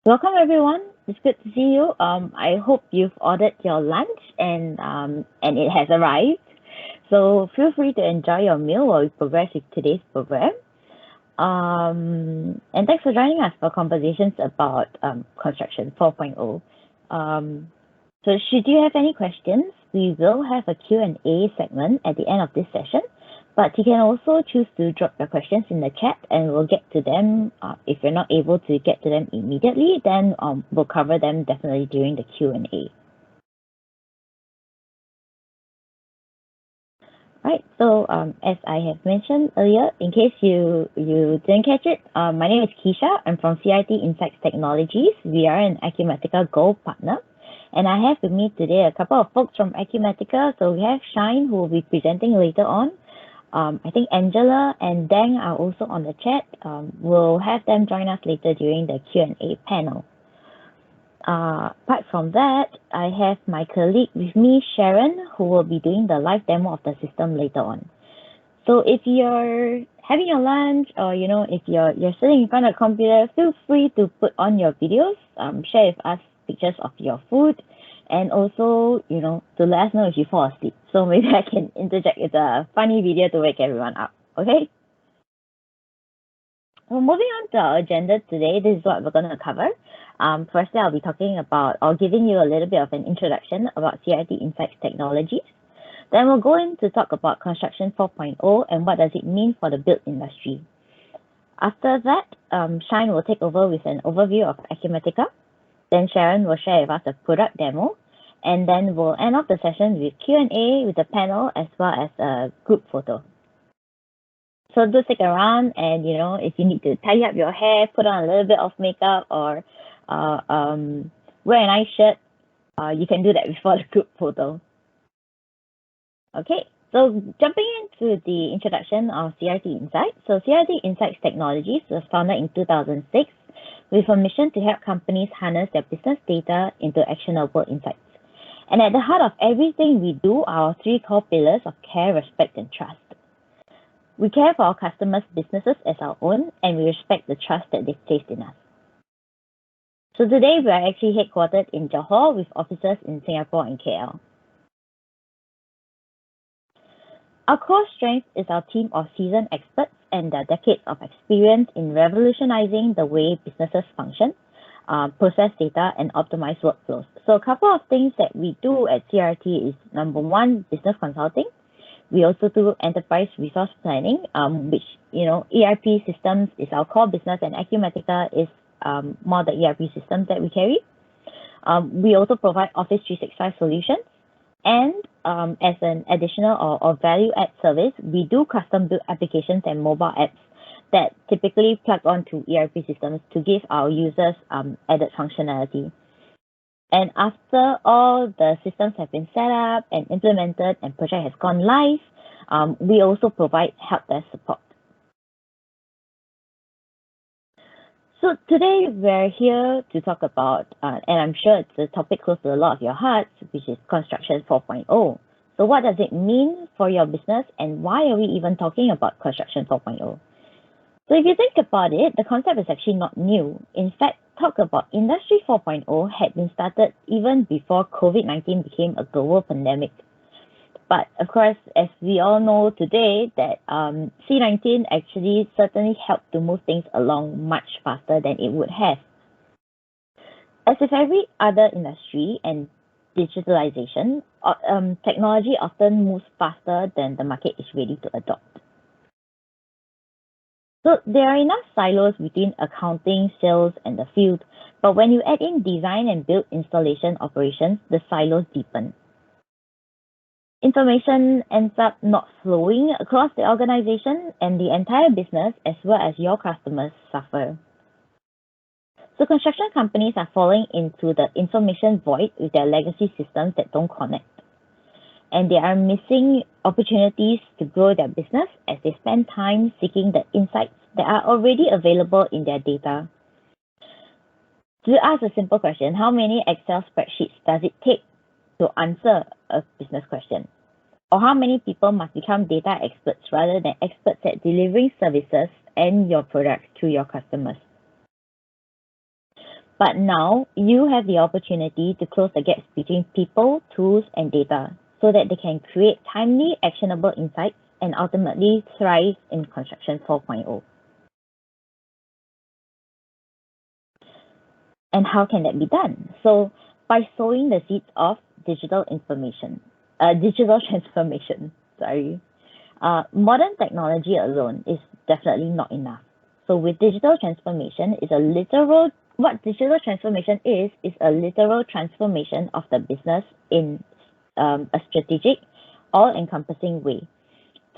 Welcome everyone. It's good to see you. I hope you've ordered your lunch and it has arrived. So feel free to enjoy your meal while we progress with today's program. And thanks for joining us for conversations about construction 4.0. So should you have any questions, we will have a Q&A segment at the end of this session. But you can also choose to drop your questions in the chat and we'll get to them. If you're not able to get to them immediately, then we'll cover them definitely during the Q&A. Right, so as I have mentioned earlier, in case you didn't catch it, my name is Keisha. I'm from CIT Insights Technologies. We are an Acumatica Gold partner. And I have with me today a couple of folks from Acumatica. So we have Shine, who will be presenting later on. I think Angela and Deng are also on the chat. We'll have them join us later during the Q&A panel. Apart from that, I have my colleague with me, Sharon, who will be doing the live demo of the system later on. So if you're having your lunch or, if you're sitting in front of a computer, feel free to put on your videos, share with us pictures of your food, and also, to let us know if you fall asleep. So maybe I can interject with a funny video to wake everyone up, okay? Well, moving on to our agenda today, this is what we're going to cover. Firstly, I'll be talking about, or giving you a little bit of an introduction about CIT Insights Technologies. Then we'll go in to talk about Construction 4.0 and what does it mean for the built industry. After that, Shine will take over with an overview of Acumatica. Then Sharon will share with us a product demo. And then we'll end off the session with Q&A with the panel as well as a group photo. So do stick around and, if you need to tidy up your hair, put on a little bit of makeup or wear a nice shirt, you can do that before the group photo. Okay, so jumping into the introduction of CIT Insights. So CIT Insights Technologies was founded in 2006 with a mission to help companies harness their business data into actionable insights. And at the heart of everything we do are our three core pillars of care, respect, and trust. We care for our customers' businesses as our own, and we respect the trust that they've placed in us. So today, we are actually headquartered in Johor with offices in Singapore and KL. Our core strength is our team of seasoned experts and their decades of experience in revolutionizing the way businesses function, process data, and optimize workflows. So a couple of things that we do at CRT is, number one, business consulting. We also do enterprise resource planning, which, ERP systems is our core business, and Acumatica is more the ERP systems that we carry. We also provide Office 365 solutions. And as an additional or value-add service, we do custom-built applications and mobile apps that typically plug onto ERP systems to give our users added functionality. And after all the systems have been set up and implemented and project has gone live, we also provide help desk support. So today we're here to talk about, and I'm sure it's a topic close to a lot of your hearts, which is Construction 4.0. So what does it mean for your business and why are we even talking about Construction 4.0? So if you think about it, the concept is actually not new. In fact, talk about Industry 4.0 had been started even before COVID-19 became a global pandemic. But of course, as we all know today, that C-19 actually certainly helped to move things along much faster than it would have. As with every other industry and digitalization, technology often moves faster than the market is ready to adopt. So there are enough silos between accounting, sales, and the field, but when you add in design and build installation operations, the silos deepen. Information ends up not flowing across the organization, and the entire business, as well as your customers, suffer. So construction companies are falling into the information void with their legacy systems that don't connect. And they are missing opportunities to grow their business as they spend time seeking the insights that are already available in their data. To ask a simple question, how many Excel spreadsheets does it take to answer a business question? Or how many people must become data experts rather than experts at delivering services and your products to your customers? But now you have the opportunity to close the gaps between people, tools, and data so that they can create timely, actionable insights and ultimately thrive in Construction 4.0. And how can that be done? So by sowing the seeds of digital transformation. Modern technology alone is definitely not enough. So with digital transformation, what digital transformation is a literal transformation of the business in a strategic, all-encompassing way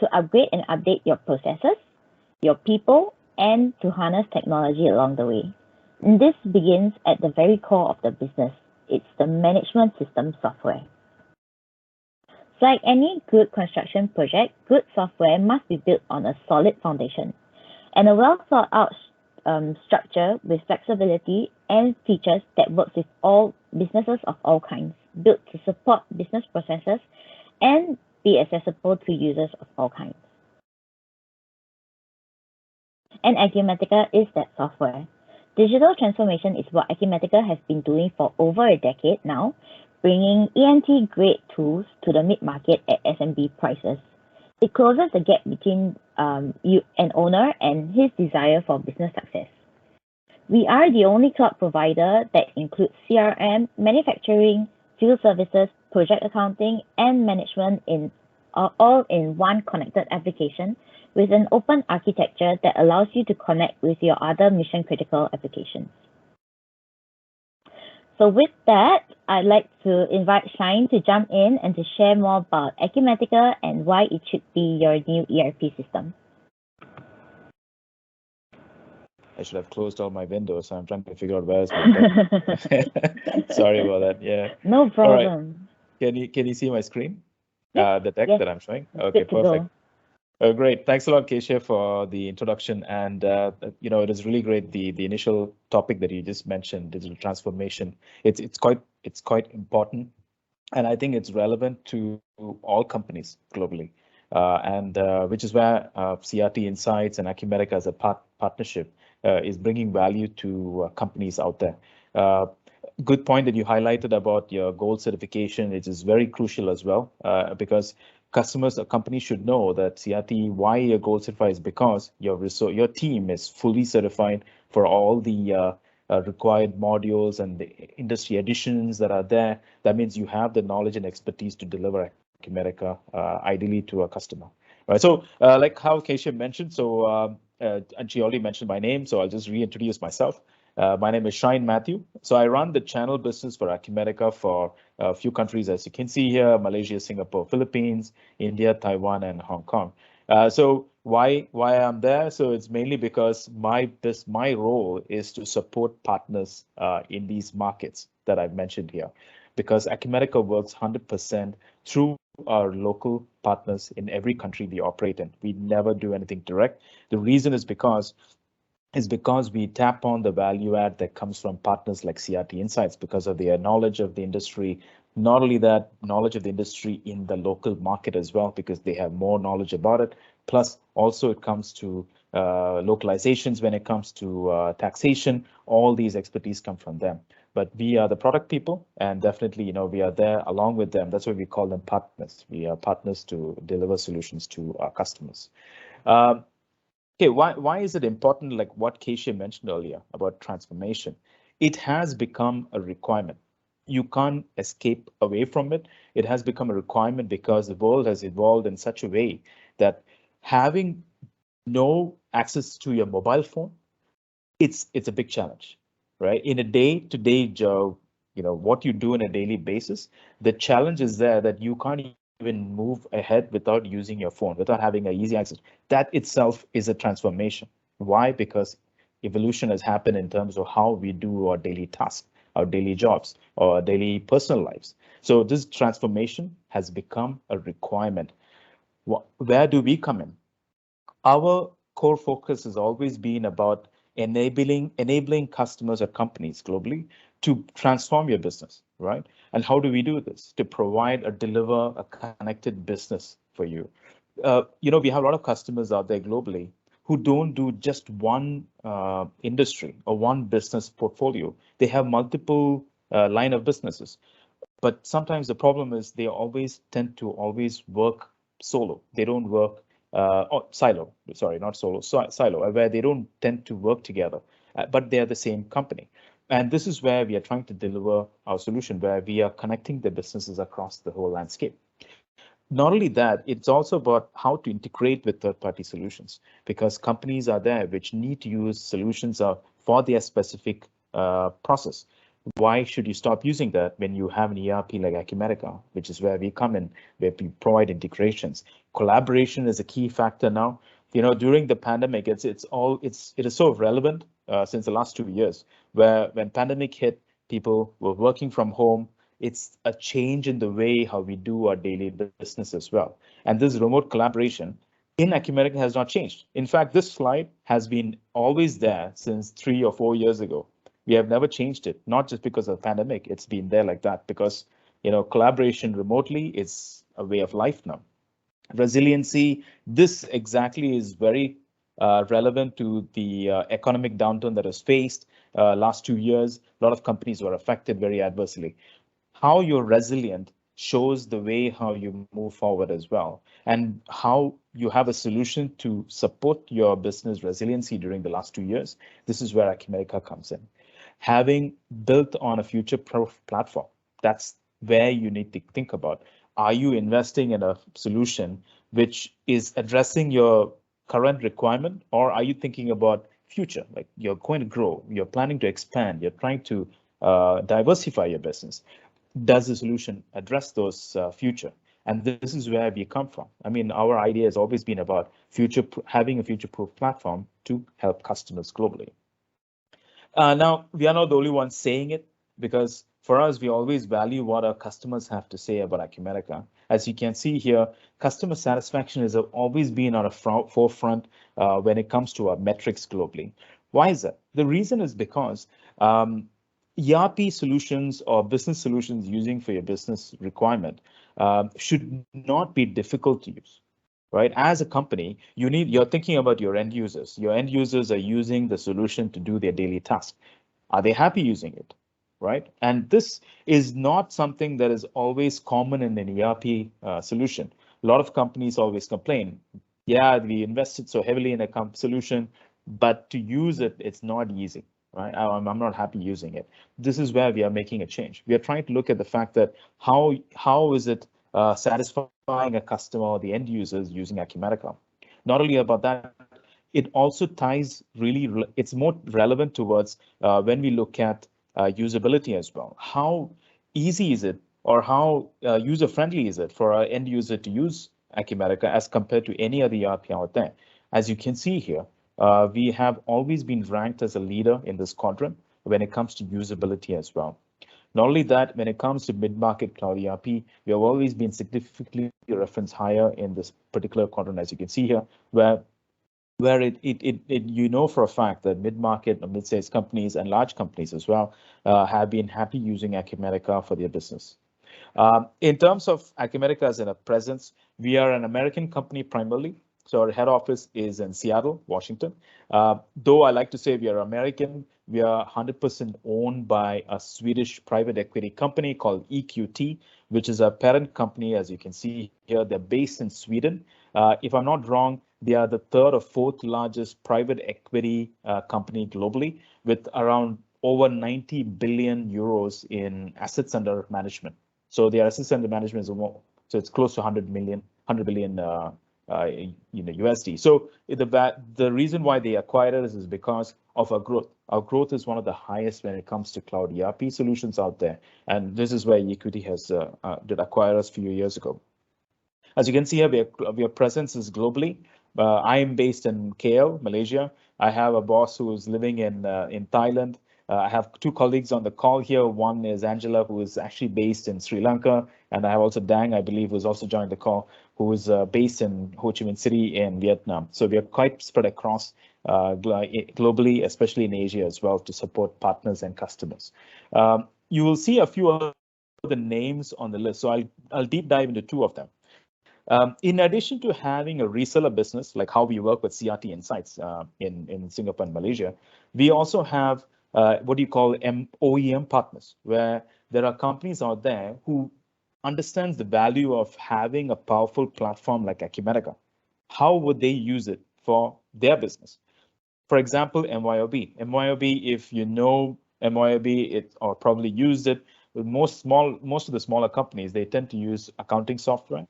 to upgrade and update your processes, your people, and to harness technology along the way. And this begins at the very core of the business. It's the management system software. So like any good construction project, good software must be built on a solid foundation and a well thought out structure with flexibility and features that works with all businesses of all kinds, built to support business processes and be accessible to users of all kinds. And Acumatica is that software. Digital transformation is what Acumatica has been doing for over a decade now, bringing ENT-grade tools to the mid-market at SMB prices. It closes the gap between you, an owner, and his desire for business success. We are the only cloud provider that includes CRM, manufacturing, field services, project accounting, and management all in one connected application with an open architecture that allows you to connect with your other mission-critical applications. So with that, I'd like to invite Shine to jump in and to share more about Acumatica and why it should be your new ERP system. I should have closed all my windows, so I'm trying to figure out where's my button. Sorry about that. Yeah. No problem. All right. Can you see my screen? Yes, the deck yes. that I'm showing? Okay, perfect. Great. Thanks a lot, Kesha, for the introduction. And, it is really great, the initial topic that you just mentioned, digital transformation. It's quite important. And I think it's relevant to all companies globally. Which is where CRT Insights and Acumatica as a partnership is bringing value to companies out there. Good point that you highlighted about your gold certification. It is very crucial as well, because customers or companies should know that CRT, why you're gold certified is because your team is fully certified for all the required modules and the industry editions that are there. That means you have the knowledge and expertise to deliver Acumatica ideally to a customer. Right. So like how Kesha mentioned, and she already mentioned my name, so I'll just reintroduce myself. My name is Shine Mathew. So I run the channel business for Acumatica for a few countries, as you can see here: Malaysia, Singapore, Philippines, India, Taiwan, and Hong Kong. So why I'm there? So it's mainly because my role is to support partners in these markets that I've mentioned here, because Acumatica works 100% through our local partners in every country we operate in. We never do anything direct. The reason is because we tap on the value add that comes from partners like CRT Insights because of their knowledge of the industry. Not only that, knowledge of the industry in the local market as well, because they have more knowledge about it. Plus, also it comes to localizations when it comes to taxation. All these expertise come from them. But we are the product people, and definitely, we are there along with them. That's why we call them partners. We are partners to deliver solutions to our customers. Okay, why is it important, like what Kesha mentioned earlier about transformation? It has become a requirement. You can't escape away from it. It has become a requirement because the world has evolved in such a way that having no access to your mobile phone, it's a big challenge, right? In a day-to-day job, what you do on a daily basis, the challenge is there that you can't even move ahead without using your phone, without having an easy access. That itself is a transformation. Why? Because evolution has happened in terms of how we do our daily tasks, our daily jobs, or our daily personal lives. So this transformation has become a requirement. Where do we come in? Our core focus has always been about enabling customers or companies globally to transform your business, right? And how do we do this? To provide or deliver a connected business for you. We have a lot of customers out there globally who don't do just one industry or one business portfolio. They have multiple line of businesses. But sometimes the problem is they always tend to always work solo. They don't work or silo. Sorry, not solo, silo, where they don't tend to work together, but they are the same company. And this is where we are trying to deliver our solution, where we are connecting the businesses across the whole landscape. Not only that, it's also about how to integrate with third-party solutions, because companies are there which need to use solutions for their specific process. Why should you stop using that when you have an ERP like Acumatica, which is where we come in, where we provide integrations? Collaboration is a key factor now. During the pandemic, it is so relevant since the last 2 years, where when pandemic hit, people were working from home. It's a change in the way how we do our daily business as well. And this remote collaboration in Acumatica has not changed. In fact, this slide has been always there since 3 or 4 years ago. We have never changed it, not just because of the pandemic. It's been there like that because, collaboration remotely is a way of life now. Resiliency, this exactly is very relevant to the economic downturn that was faced last 2 years. A lot of companies were affected very adversely. How you're resilient shows the way how you move forward as well, and how you have a solution to support your business resiliency during the last 2 years. This is where Acumatica comes in. Having built on a future-proof platform, that's where you need to think about. Are you investing in a solution which is addressing your current requirement, or are you thinking about future? Like you're going to grow, you're planning to expand, you're trying to diversify your business. Does the solution address those future? And this is where we come from. I mean, our idea has always been about having a future-proof platform to help customers globally. Now, we are not the only ones saying it, because for us, we always value what our customers have to say about Acumatica. As you can see here, customer satisfaction has always been on a forefront when it comes to our metrics globally. Why is that? The reason is because ERP solutions or business solutions using for your business requirement should not be difficult to use, right? As a company, you're thinking about your end users. Your end users are using the solution to do their daily task. Are they happy using it, right? And this is not something that is always common in an ERP solution. A lot of companies always complain, yeah, we invested so heavily in a solution, but to use it, it's not easy. Right? I'm not happy using it. This is where we are making a change. We are trying to look at the fact that how is it satisfying a customer or the end users using Acumatica. Not only about that, it also ties it's more relevant towards when we look at usability as well. How easy is it, or how user-friendly is it for our end user to use Acumatica as compared to any other ERP out there? As you can see here, we have always been ranked as a leader in this quadrant when it comes to usability as well. Not only that, when it comes to mid-market cloud ERP, we have always been significantly referenced higher in this particular quadrant, as you can see here, where you know for a fact that mid-market or mid-sized companies and large companies as well have been happy using Acumatica for their business. In terms of Acumatica as a presence, we are an American company primarily. So our head office is in Seattle, Washington. Though I like to say we are American, we are 100% owned by a Swedish private equity company called EQT, which is a parent company. As you can see here, they're based in Sweden. If I'm not wrong, they are the third or fourth largest private equity company globally, with around over 90 billion euros in assets under management. So their assets under management is so it's close to 100 billion USD. So the reason why they acquired us is because of our growth. Our growth is one of the highest when it comes to cloud ERP solutions out there, and this is where Equity did acquire us a few years ago. As you can see here, our presence is globally. I am based in KL, Malaysia. I have a boss who is living in Thailand. I have two colleagues on the call here. One is Angela, who is actually based in Sri Lanka, and I have also Dang, I believe, who's also joined the call, who is based in Ho Chi Minh City in Vietnam. So we are quite spread across globally, especially in Asia as well, to support partners and customers. You will see a few of the names on the list, so I'll deep dive into two of them. In addition to having a reseller business, like how we work with CRT Insights in Singapore and Malaysia, we also have what you call OEM partners, where there are companies out there who understands the value of having a powerful platform like Acumatica. How would they use it for their business? For example, MYOB. MYOB, if you know MYOB, or probably used it, most of the smaller companies, they tend to use accounting software.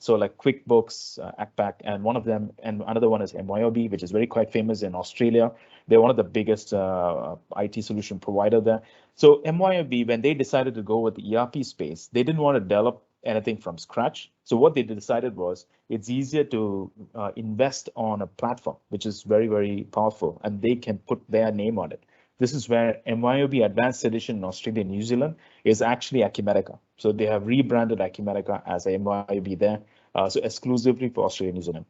So like QuickBooks, ACPAC, and one of them, and another one is MYOB, which is very quite famous in Australia. They're one of the biggest IT solution provider there. So MYOB, when they decided to go with the ERP space, they didn't want to develop anything from scratch. So what they decided was it's easier to invest on a platform, which is very, very powerful, and they can put their name on it. This is where MYOB Advanced Edition in Australia and New Zealand is actually Acumatica. So they have rebranded Acumatica as MYOB there, so exclusively for Australia and New Zealand.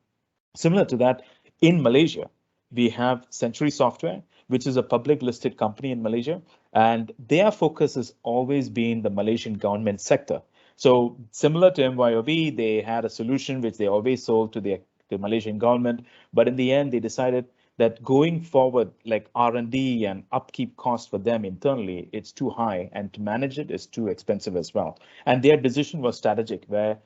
Similar to that, in Malaysia, we have Century Software, which is a public listed company in Malaysia, and their focus has always been the Malaysian government sector. So similar to MYOB, they had a solution which they always sold to the Malaysian government, but in the end, they decided that going forward, like R&D and upkeep cost for them internally, it's too high, and to manage it is too expensive as well. And their decision was strategic, where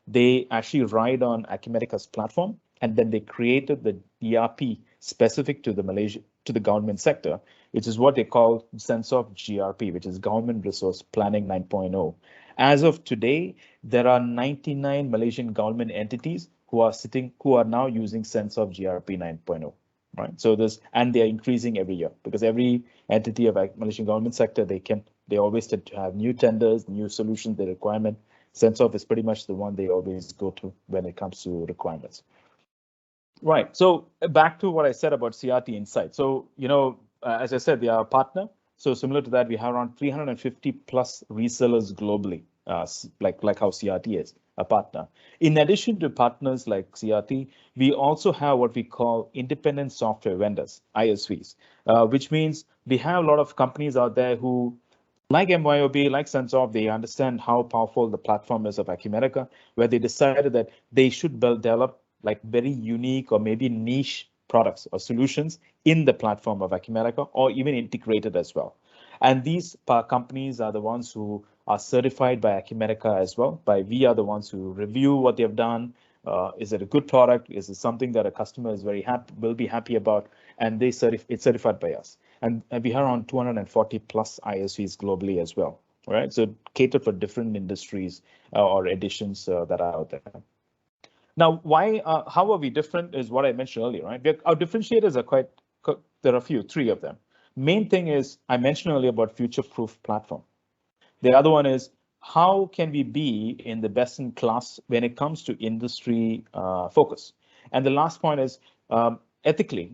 they actually ride on Acumatica's platform, and then they created the ERP specific to the government sector, which is what they call Sensoft GRP, which is Government Resource Planning 9.0. As of today, there are 99 Malaysian government entities who are now using Sensoft GRP 9.0. Right, so and they are increasing every year, because every entity of Malaysian government sector, they always tend to have new tenders, new solutions, the requirement. Sensoft is pretty much the one they always go to when it comes to requirements. Right, so back to what I said about CRT Insight. So, as I said, they are a partner. So similar to that, we have around 350 plus resellers globally, like how CRT is a partner. In addition to partners like CRT, we also have what we call independent software vendors, ISVs, which means we have a lot of companies out there who, like MYOB, like Sensoft, they understand how powerful the platform is of Acumatica, where they decided that they should develop like very unique or maybe niche products or solutions in the platform of Acumatica, or even integrated as well. And these companies are the ones who are certified by Acumatica as well. We are the ones who review what they've done. Is it a good product? Is it something that a customer is will be happy about? And it's certified by us. And we have around 240 plus ISVs globally as well. All right, so cater for different industries or editions that are out there. Now, how are we different is what I mentioned earlier, right? Our differentiators are there are three of them. Main thing is, I mentioned earlier about future-proof platform. The other one is, how can we be in the best in class when it comes to industry focus? And the last point is, ethically,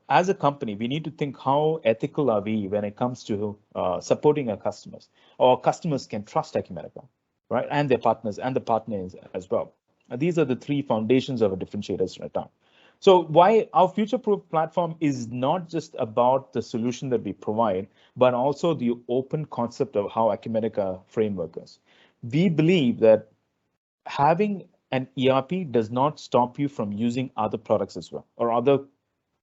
as a company, we need to think how ethical are we when it comes to supporting our customers, or customers can trust Acumatica, right? And their partners and the partners as well. And these are the three foundations of our differentiators right now. So why our future-proof platform is not just about the solution that we provide, but also the open concept of how Acumatica framework is. We believe that having an ERP does not stop you from using other products as well, or other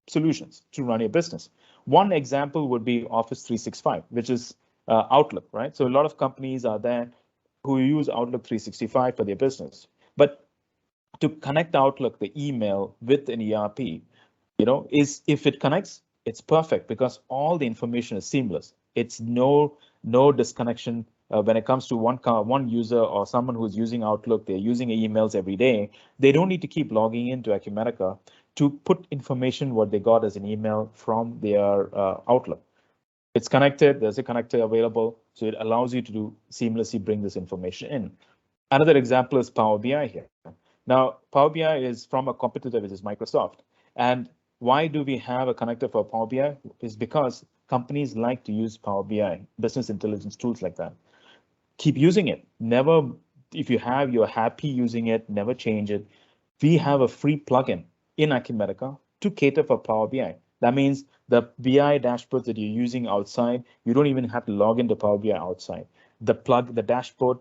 solutions to run your business. One example would be Office 365, which is Outlook, right? So a lot of companies are there who use Outlook 365 for their business. But to connect Outlook, the email, with an ERP, if it connects, it's perfect, because all the information is seamless. It's no disconnection when it comes to one user or someone who's using Outlook. They're using emails every day. They don't need to keep logging into Acumatica to put information what they got as an email from their Outlook. It's connected. There's a connector available, so it allows you to seamlessly bring this information in. Another example is Power BI here. Now, Power BI is from a competitor, which is Microsoft. And why do we have a connector for Power BI? Is because companies like to use Power BI, business intelligence tools like that. Keep using it. Never, if you're happy using it, never change it. We have a free plugin in Acumatica to cater for Power BI. That means the BI dashboards that you're using outside, you don't even have to log into Power BI outside. The dashboard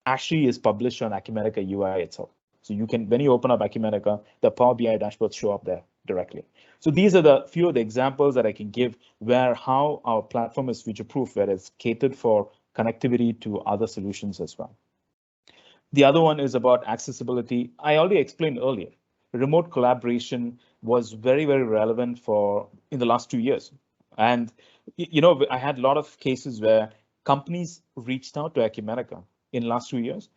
actually is published on Acumatica UI itself. So you can, when you open up Acumatica, the Power BI dashboards show up there directly. So these are the few of the examples that I can give where how our platform is future-proof, where it's catered for connectivity to other solutions as well. The other one is about accessibility. I already explained earlier. Remote collaboration was very, very relevant for in the last 2 years. And I had a lot of cases where companies reached out to Acumatica in the last 2 years,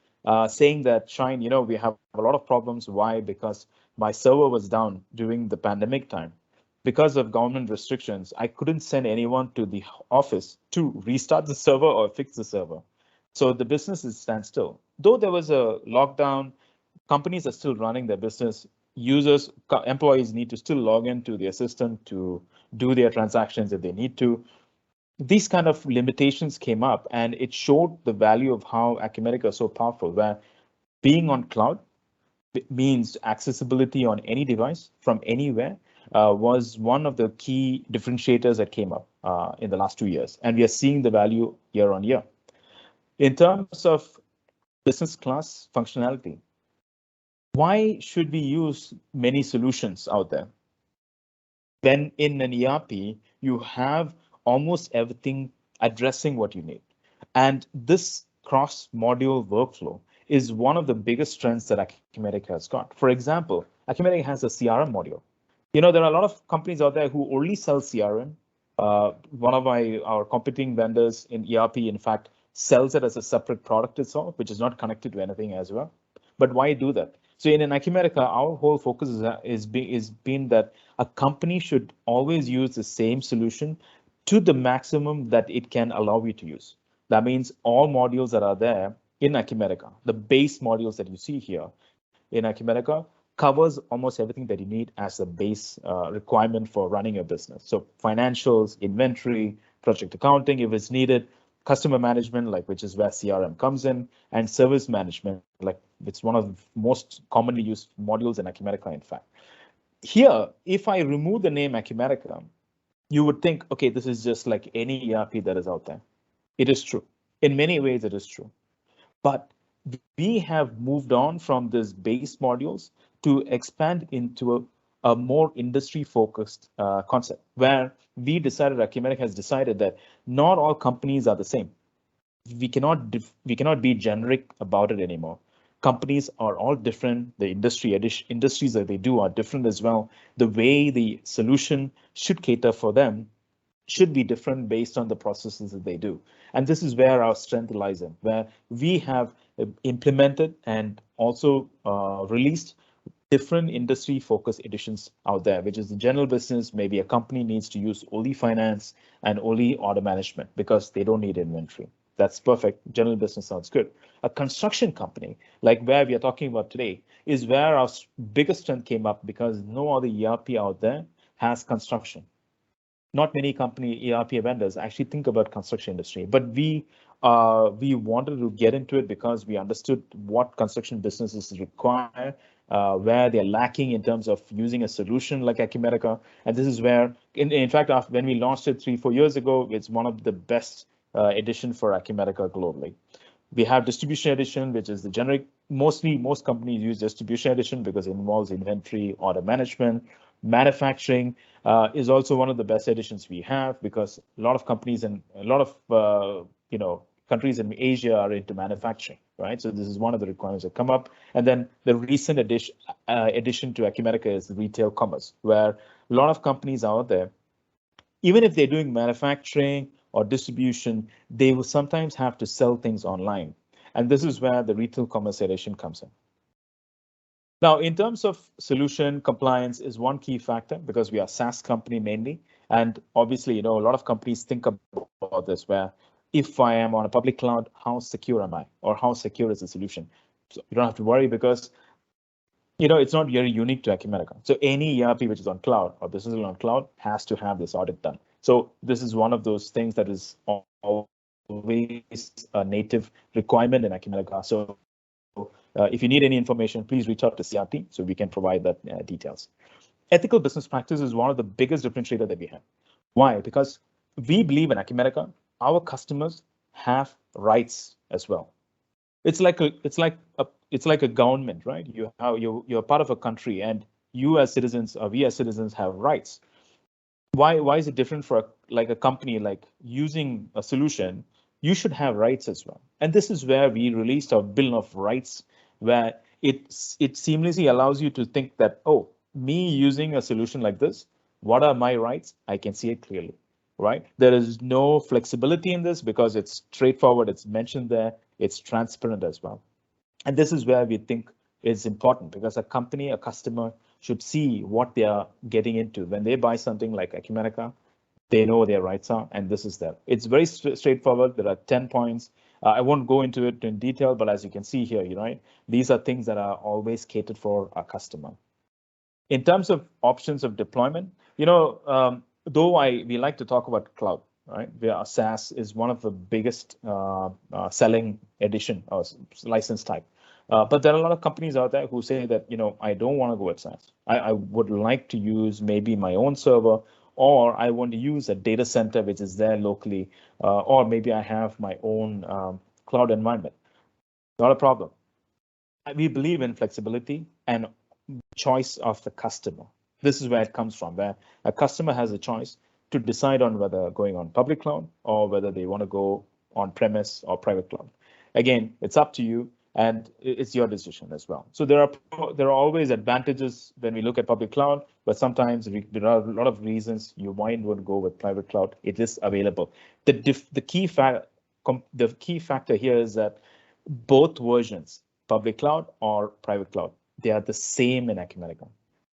saying that, Shine, we have a lot of problems. Why? Because my server was down during the pandemic time. Because of government restrictions, I couldn't send anyone to the office to restart the server or fix the server. So the business is standstill. Though there was a lockdown, companies are still running their business. Employees need to still log into the assistant to do their transactions if they need to. These kind of limitations came up, and it showed the value of how Acumatica is so powerful, where being on cloud means accessibility on any device from anywhere was one of the key differentiators that came up in the last 2 years. And we are seeing the value year on year. In terms of business class functionality, why should we use many solutions out there? When in an ERP, you have almost everything addressing what you need. And this cross-module workflow is one of the biggest strengths that Acumatica has got. For example, Acumatica has a CRM module. There are a lot of companies out there who only sell CRM. One of our competing vendors in ERP, in fact, sells it as a separate product itself, which is not connected to anything as well. But why do that? So in an Acumatica, our whole focus is been that a company should always use the same solution to the maximum that it can allow you to use. That means all modules that are there in Acumatica, the base modules that you see here in Acumatica, covers almost everything that you need as a base requirement for running your business. So financials, inventory, project accounting, if it's needed, customer management, which is where CRM comes in, and service management, it's one of the most commonly used modules in Acumatica, in fact. Here, if I remove the name Acumatica, you would think, okay, this is just like any ERP that is out there. It is true. In many ways, it is true. But we have moved on from these base modules to expand into a more industry-focused concept, where Acumatica has decided that not all companies are the same. We cannot be generic about it anymore. Companies are all different. The industries that they do are different as well. The way the solution should cater for them should be different based on the processes that they do. And this is where our strength lies in, where we have implemented and also released different industry-focused editions out there, which is the general business. Maybe a company needs to use only finance and only order management because they don't need inventory. That's perfect. General business sounds good. A construction company, like where we are talking about today, is where our biggest strength came up because no other ERP out there has construction. Not many company ERP vendors actually think about construction industry, but we wanted to get into it because we understood what construction businesses require, where they're lacking in terms of using a solution like Acumatica. And this is where, in fact, when we launched it 3-4 years ago, it's one of the best edition for Acumatica globally. We have distribution edition, which is the generic. Most companies use distribution edition because it involves inventory, order management. Manufacturing is also one of the best editions we have because a lot of companies and a lot of countries in Asia are into manufacturing, right? So this is one of the requirements that come up. And then the recent addition to Acumatica is retail commerce, where a lot of companies out there, even if they're doing manufacturing or distribution, they will sometimes have to sell things online. And this is where the retail commerce edition comes in. Now, in terms of solution, compliance is one key factor because we are a SaaS company mainly. And obviously, a lot of companies think about this, where if I am on a public cloud, how secure am I? Or how secure is the solution? So you don't have to worry because it's not very unique to Acumatica. So any ERP which is on cloud or business on cloud has to have this audit done. So this is one of those things that is always a native requirement in Acumatica. So if you need any information, please reach out to CRT so we can provide that details. Ethical business practice is one of the biggest differentiators that we have. Why? Because we believe in Acumatica, our customers have rights as well. It's like a government, right? You're part of a country, and you as citizens, or we as citizens, have rights. Why is it different for a company like using a solution? You should have rights as well. And this is where we released our Bill of Rights, where it seamlessly allows you to think that, oh, me using a solution like this, what are my rights? I can see it clearly, right? There is no flexibility in this because it's straightforward. It's mentioned there. It's transparent as well. And this is where we think is important, because a company, a customer should see what they are getting into. When they buy something like Acumatica, they know what their rights are, and this is there. It's very straightforward. There are 10 points. I won't go into it in detail, but as you can see here, right, these are things that are always catered for our customer. In terms of options of deployment, though we like to talk about cloud, right? Where SaaS is one of the biggest selling edition or license type. But there are a lot of companies out there who say that, I don't want to go with SaaS. I would like to use maybe my own server, or I want to use a data center which is there locally, or maybe I have my own cloud environment. Not a problem. We believe in flexibility and choice of the customer. This is where it comes from, where a customer has a choice to decide on whether going on public cloud or whether they want to go on premise or private cloud. Again, it's up to you, and it's your decision as well. So there are always advantages when we look at public cloud, but sometimes there are a lot of reasons you might want to go with private cloud. It is available. The key factor here is that both versions, public cloud or private cloud, they are the same in Acumatica.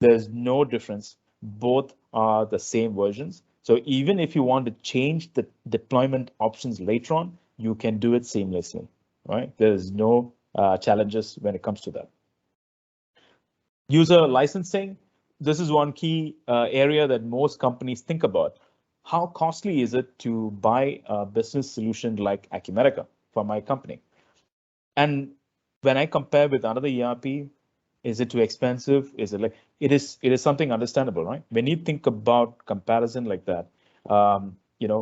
There's no difference. Both are the same versions. So even if you want to change the deployment options later on, you can do it seamlessly, right? There's no challenges when it comes to that. User licensing. This is one key area that most companies think about. How costly is it to buy a business solution like Acumatica for my company? And when I compare with another ERP, is it too expensive? Is it like it is something understandable, right? When you think about comparison like that,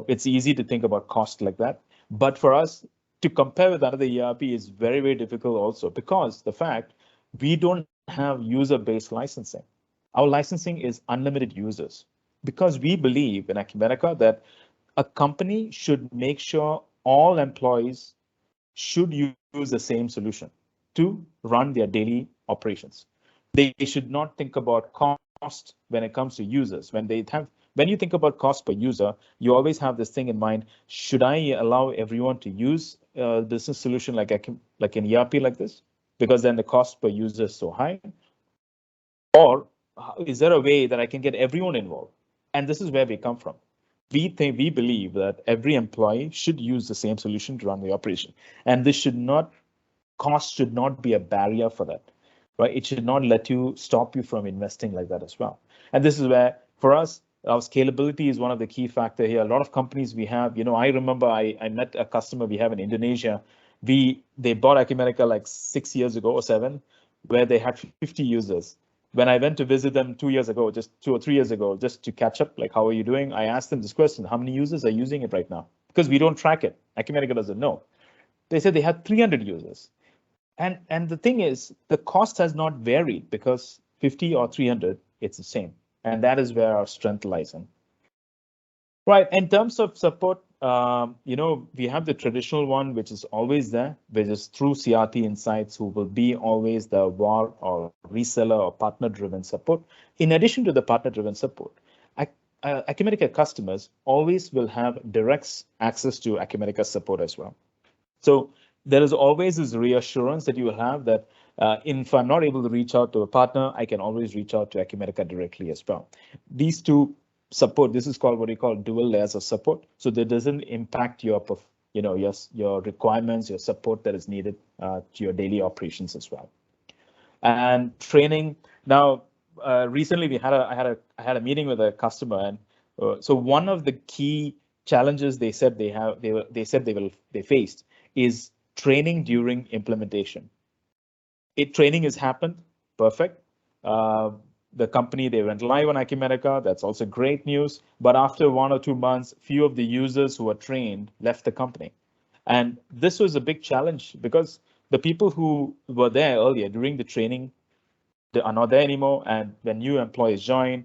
it's easy to think about cost like that. But for us to compare with another ERP is very, very difficult also, because the fact we don't have user-based licensing. Our licensing is unlimited users, because we believe in Acumatica that a company should make sure all employees should use the same solution to run their daily operations. They should not think about cost when it comes to users. When you think about cost per user, you always have this thing in mind: should I allow everyone to use a business solution like an ERP like this? Because then the cost per user is so high. Or is there a way that I can get everyone involved? And this is where we come from. We believe that every employee should use the same solution to run the operation, and cost should not be a barrier for that, right? It should not stop you from investing like that as well. And this is where, for us, our scalability is one of the key factors here. A lot of companies we have, I remember I met a customer we have in Indonesia. They bought Acumatica like 6 years ago or 7, where they had 50 users. When I went to visit them 2 years ago, just 2 or 3 years ago, just to catch up, like, how are you doing? I asked them this question: how many users are using it right now? Because we don't track it. Acumatica doesn't know. They said they had 300 users. And the thing is, the cost has not varied, because 50 or 300, it's the same. And that is where our strength lies in. Right. In terms of support, we have the traditional one, which is always there, which is through CRT Insights, who will be always the VAR or reseller or partner-driven support. In addition to the partner-driven support, Acumatica customers always will have direct access to Acumatica support as well. So there is always this reassurance that you will have that if I'm not able to reach out to a partner, I can always reach out to Acumatica directly as well. These two support, this is called what we call dual layers of support. So that doesn't impact your requirements, your support that is needed to your daily operations as well. And training. Now, recently I had a meeting with a customer, and so one of the key challenges they said they faced is training during implementation. Training has happened, perfect. The company, they went live on Acumatica. That's also great news. But after 1 or 2 months, few of the users who were trained left the company. And this was a big challenge, because The people who were there earlier during the training, they are not there anymore. And when new employees join,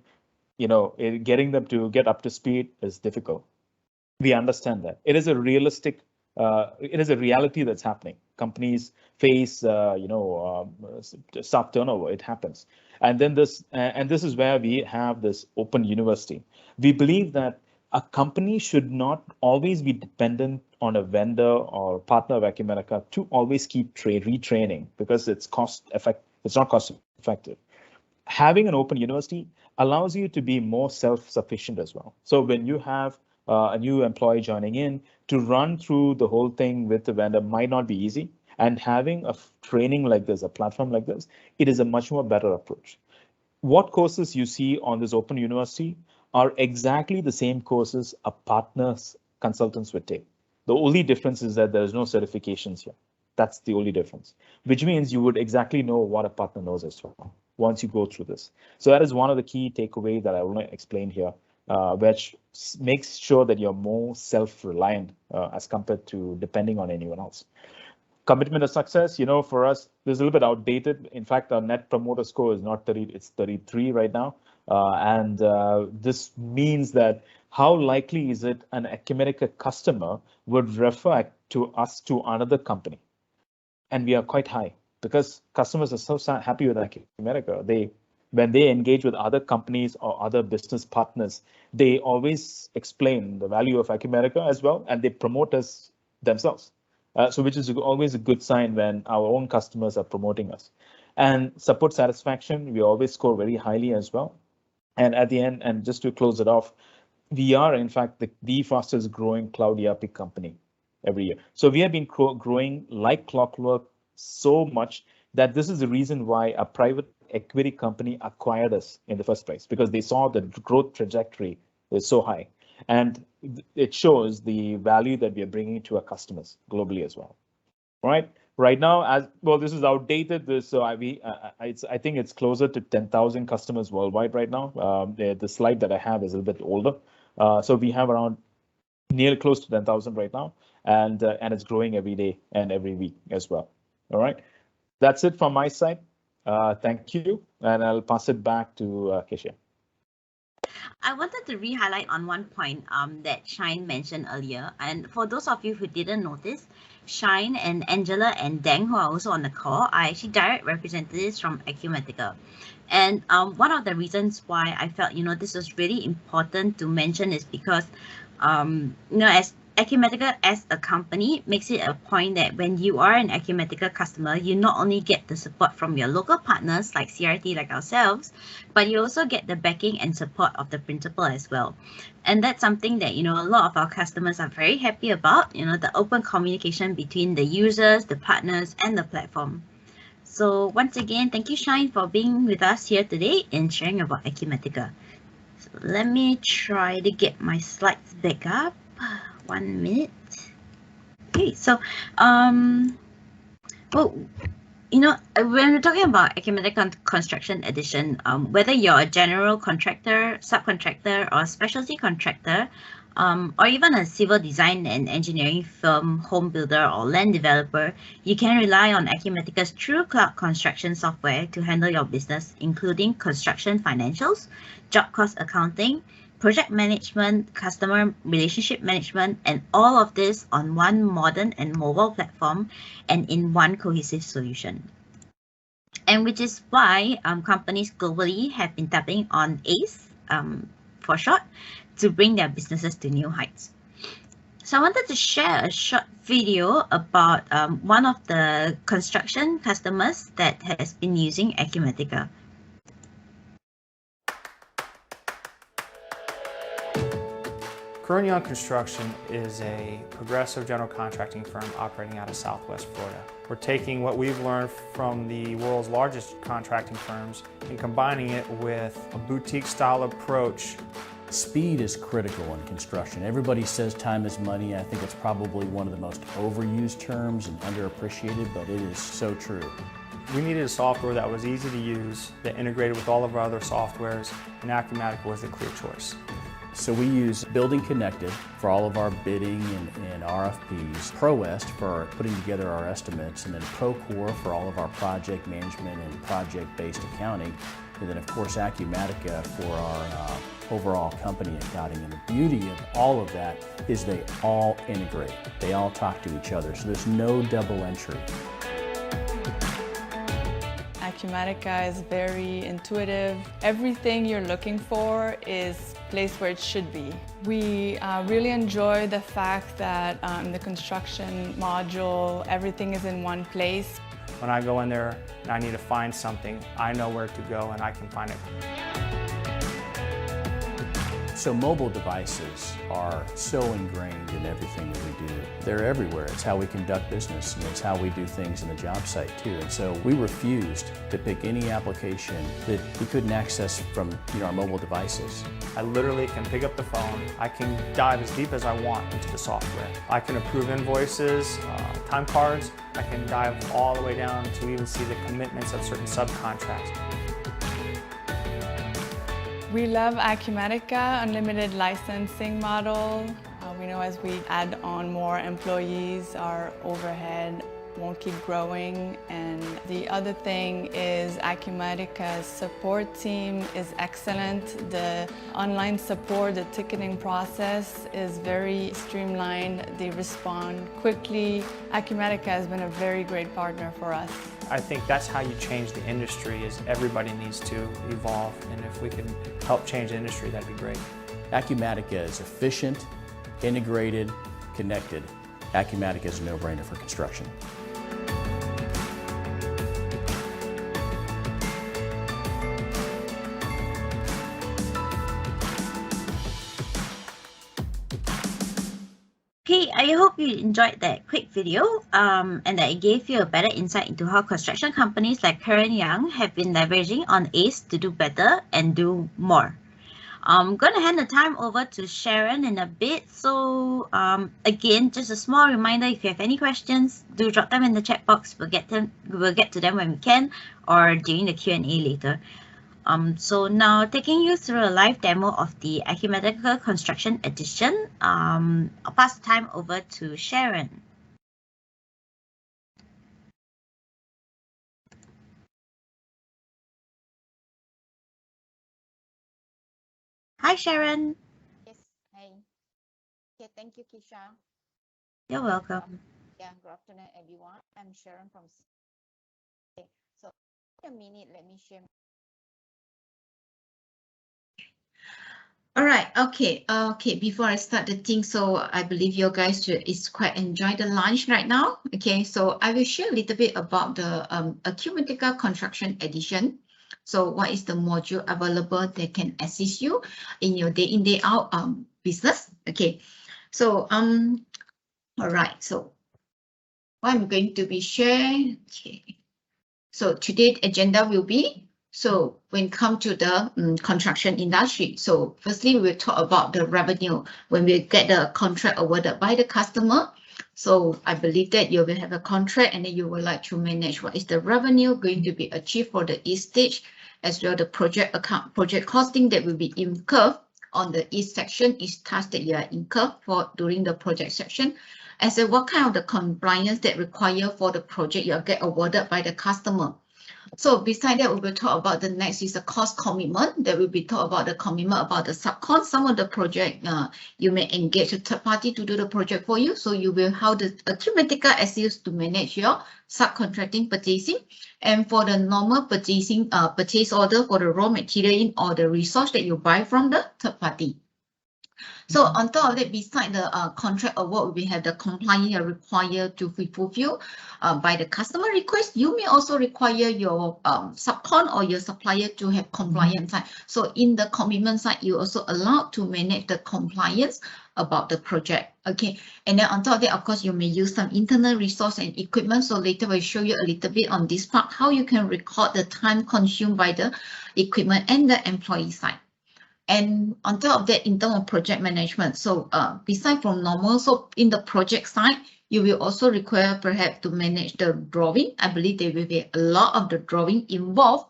getting them to get up to speed is difficult. We understand that. It is a reality that's happening. Companies face, staff turnover. It happens. And then this is where we have this open university. We believe that a company should not always be dependent on a vendor or partner of Acumatica to always keep retraining, because it's not cost effective. Having an open university allows you to be more self-sufficient as well. So when you have a new employee joining in, to run through the whole thing with the vendor might not be easy. And having a training like this, a platform like this, it is a much more better approach. What courses you see on this open university are exactly the same courses a partner's consultants would take. The only difference is that there's no certifications here. That's the only difference, which means you would exactly know what a partner knows as well once you go through this. So that is one of the key takeaways that I want to explain here, which makes sure that you're more self-reliant as compared to depending on anyone else. Commitment of success, for us, this is a little bit outdated. In fact, our net promoter score is not 30, it's 33 right now. And this means that how likely is it an Acumatica customer would refer to us to another company? And we are quite high, because customers are so happy with Acumatica. When they engage with other companies or other business partners, they always explain the value of Acumatica as well, and they promote us themselves. So which is always a good sign when our own customers are promoting us. And support satisfaction, we always score very highly as well. And at the end, and just to close it off, we are in fact the fastest growing cloud ERP company every year. So we have been growing like clockwork so much that this is the reason why a private equity company acquired us in the first place, because they saw the growth trajectory is so high. And it shows the value that we are bringing to our customers globally as well. All right. Right now, as well, this is outdated. So I think it's closer to 10,000 customers worldwide right now. The slide that I have is a little bit older. So we have around nearly close to 10,000 right now, and it's growing every day and every week as well. All right. That's it from my side. Thank you, and I'll pass it back to Kesha. I wanted to re-highlight on one point that Shine mentioned earlier. And for those of you who didn't notice, Shine and Angela and Deng, who are also on the call, are actually direct representatives from Acumatica. And one of the reasons why I felt, this was really important to mention is because, as Acumatica as a company makes it a point that when you are an Acumatica customer, you not only get the support from your local partners like CRT, like ourselves, but you also get the backing and support of the principal as well. And that's something that, a lot of our customers are very happy about, the open communication between the users, the partners, and the platform. So once again, thank you, Shine, for being with us here today and sharing about Acumatica. So let me try to get my slides back up. 1 minute. Okay, so when we're talking about Acumatica Construction Edition, whether you're a general contractor, subcontractor, or specialty contractor, or even a civil design and engineering firm, home builder, or land developer, you can rely on Acumatica's true cloud construction software to handle your business, including construction financials, job cost accounting, project management, customer relationship management, and all of this on one modern and mobile platform and in one cohesive solution. And which is why companies globally have been tapping on ACE, for short, to bring their businesses to new heights. So I wanted to share a short video about one of the construction customers that has been using Acumatica. Young Construction is a progressive general contracting firm operating out of Southwest Florida. We're taking what we've learned from the world's largest contracting firms and combining it with a boutique style approach. Speed is critical in construction. Everybody says time is money. I think it's probably one of the most overused terms and underappreciated, but it is so true. We needed a software that was easy to use, that integrated with all of our other softwares, and Acumatica was a clear choice. So we use Building Connected for all of our bidding and RFPs, ProEst for putting together our estimates, and then Procore for all of our project management and project-based accounting, and then of course Acumatica for our overall company accounting. And the beauty of all of that is they all integrate. They all talk to each other, so there's no double entry. Acumatica is very intuitive. Everything you're looking for is placed where it should be. We really enjoy the fact that in the construction module, everything is in one place. When I go in there and I need to find something, I know where to go and I can find it. So mobile devices are so ingrained in everything that we do. They're everywhere. It's how we conduct business, and it's how we do things in the job site too. And so we refused to pick any application that we couldn't access from our mobile devices. I literally can pick up the phone. I can dive as deep as I want into the software. I can approve invoices, time cards. I can dive all the way down to even see the commitments of certain subcontracts. We love Acumatica unlimited licensing model. We know as we add on more employees, our overhead won't keep growing. And the other thing is Acumatica's support team is excellent. The online support, the ticketing process is very streamlined. They respond quickly. Acumatica has been a very great partner for us. I think that's how you change the industry, is everybody needs to evolve, and if we can help change the industry, that'd be great. Acumatica is efficient, integrated, connected. Acumatica is a no-brainer for construction. Okay, I hope you enjoyed that quick video and that it gave you a better insight into how construction companies like Kern Young have been leveraging on ACE to do better and do more. I'm going to hand the time over to Sharon in a bit. So again, just a small reminder, if you have any questions, do drop them in the chat box. We'll get to them when we can, or during the Q&A later. So now taking you through a live demo of the Acumatica Construction Edition, I'll pass the time over to Sharon. Hi, Sharon. Yes, hi. Okay, thank you, Kisha. You're welcome. Yeah, good afternoon, everyone. I'm Sharon from. Okay, so in a minute, let me share. All right. Okay. Before I start the thing, so I believe you guys is quite enjoy the lunch right now. Okay. So I will share a little bit about the Acumatica Construction Edition. So what is the module available that can assist you in your day in, day out business? Okay. So all right. So what I'm going to be sharing. Okay. So today's agenda will be. So when it comes to the construction industry, so firstly, we will talk about the revenue when we get the contract awarded by the customer. So I believe that you will have a contract and then you would like to manage what is the revenue going to be achieved for the each stage, as well the project account, project costing that will be incurred on the each section, each task that you are incurred for during the project section, as well what kind of the compliance that require for the project you get awarded by the customer. So beside that, we will talk about the next is the cost commitment. That will be talk about the commitment about the subcon. Some of the project you may engage a third party to do the project for you. So you will how the Acumatica assists to manage your subcontracting purchasing. And for the normal purchasing purchase order for the raw material or the resource that you buy from the third party. So on top of that, beside the contract award, we have the compliance you are required to be fulfilled by the customer request. You may also require your subcon or your supplier to have compliance side. So in the commitment side, you also allowed to manage the compliance about the project. Okay, and then on top of that, of course, you may use some internal resource and equipment. So later we'll show you a little bit on this part, how you can record the time consumed by the equipment and the employee side. And on top of that, in terms of project management, so beside from normal, so in the project side, you will also require perhaps to manage the drawing. I believe there will be a lot of the drawing involved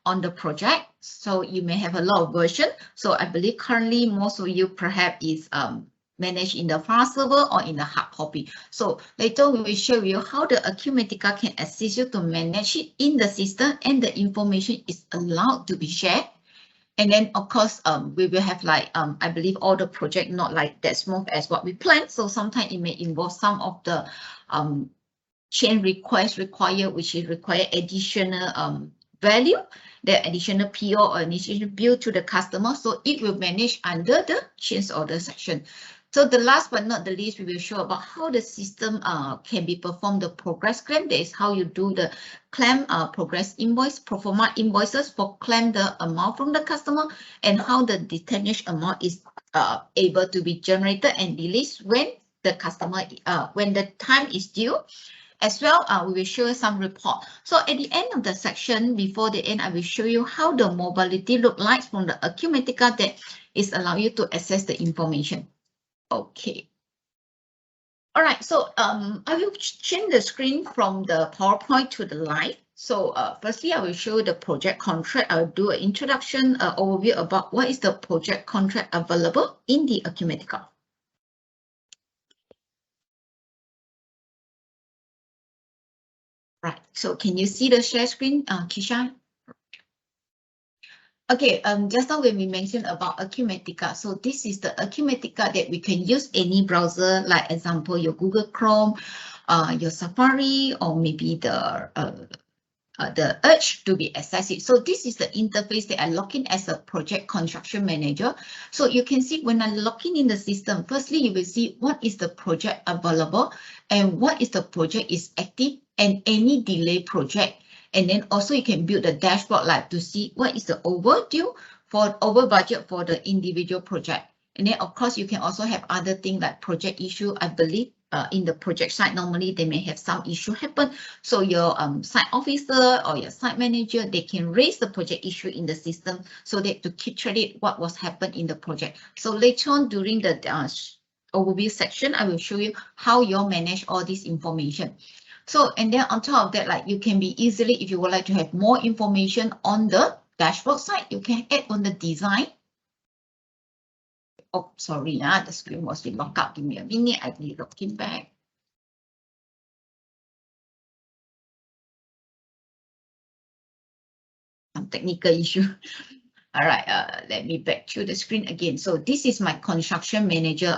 on the project. So you may have a lot of versions. So I believe currently most of you perhaps is managed in the file server or in the hard copy. So later we will show you how the Acumatica can assist you to manage it in the system, and the information is allowed to be shared. And then of course, we will have like, I believe all the project not like that smooth as what we planned. So sometimes it may involve some of the change requests required, which is require additional value, the additional PO or additional bill to the customer. So it will manage under the change order section. So the last but not the least, we will show about how the system can be performed the progress claim. That is how you do the claim progress invoice, pro forma invoices for claim the amount from the customer, and how the determination amount is able to be generated and released when the customer, when the time is due. As well, we will show you some report. So at the end of the section, before the end, I will show you how the mobility look like from the Acumatica that is allow you to access the information. Okay. All right, so I will change the screen from the PowerPoint to the live. So firstly, I will show the project contract. I'll do an introduction overview about what is the project contract available in the Acumatica. Right, so can you see the share screen, Kisha? Okay, just now when we mentioned about Acumatica, so this is the Acumatica that we can use any browser, like example, your Google Chrome, your Safari, or maybe the Edge to be accessed. So this is the interface that I log in as a project construction manager. So you can see when I log in the system, firstly, you will see what is the project available and what is the project is active and any delay project. And then also you can build a dashboard like to see what is the overdue for over budget for the individual project. And then of course you can also have other things like project issue. I believe in the project site, normally they may have some issue happen. So your site officer or your site manager, they can raise the project issue in the system so that to keep track of what was happened in the project. So later on during the overview section, I will show you how you manage all this information. So, and then on top of that, like you can be easily, if you would like to have more information on the dashboard side, you can add on the design. Oh, sorry, the screen was been locked up. Give me a minute, I will log in back. Some technical issue. All right, let me back to the screen again. So this is my construction manager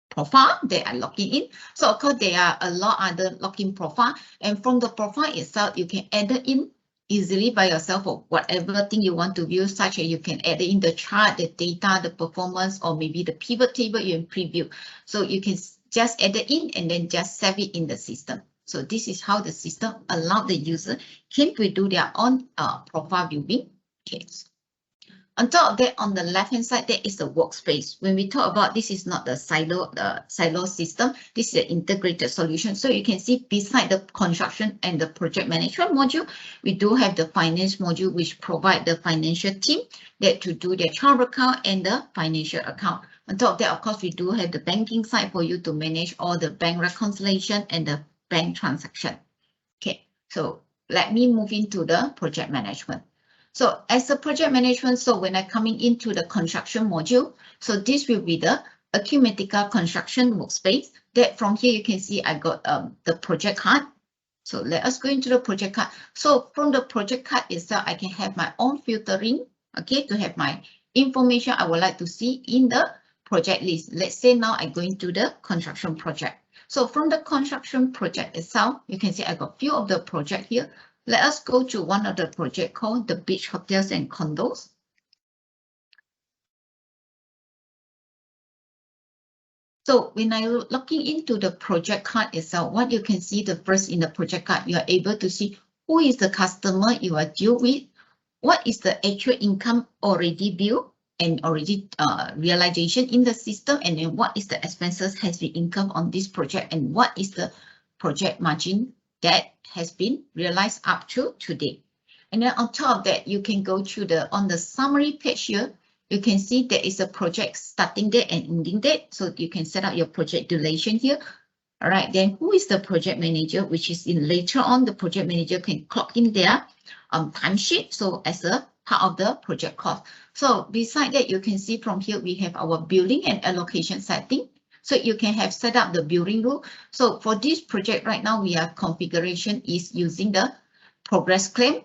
profile that I log in. So of course there are a lot other login profile, and from the profile itself you can add it in easily by yourself or whatever thing you want to view, such as you can add in the chart, the data, the performance, or maybe the pivot table you can preview. So you can just add it in and then just save it in the system. So this is how the system allows the user can do their own profile viewing. Okay. On top of that, on the left-hand side, that is the workspace. When we talk about this is not the silo system, this is the integrated solution. So you can see beside the construction and the project management module, we do have the finance module, which provide the financial team that to do their child account and the financial account. On top of that, of course, we do have the banking side for you to manage all the bank reconciliation and the bank transaction. Okay, so let me move into the project management. So as a project management, so when I'm coming into the construction module, so this will be the Acumatica construction workspace. That from here you can see I got the project card. So let us go into the project card. So from the project card itself, I can have my own filtering, okay, to have my information I would like to see in the project list. Let's say now I go into the construction project. So from the construction project itself, you can see I got few of the project here. Let us go to one of the project called the Beach Hotels and Condos. So when I looking into the project card itself, what you can see the first in the project card, you are able to see who is the customer you are deal with, what is the actual income already billed and already realization in the system, and then what is the expenses has been income on this project, and what is the project margin that has been realized up to today. And then on top of that, you can go to the on the summary page here. You can see there is a project starting date and ending date. So you can set up your project duration here. All right, then who is the project manager, which is in later on, the project manager can clock in their timesheet. So as a part of the project cost. So beside that, you can see from here, we have our billing and allocation setting. So you can have set up the billing rule. So for this project right now, we are configuration is using the progress claim,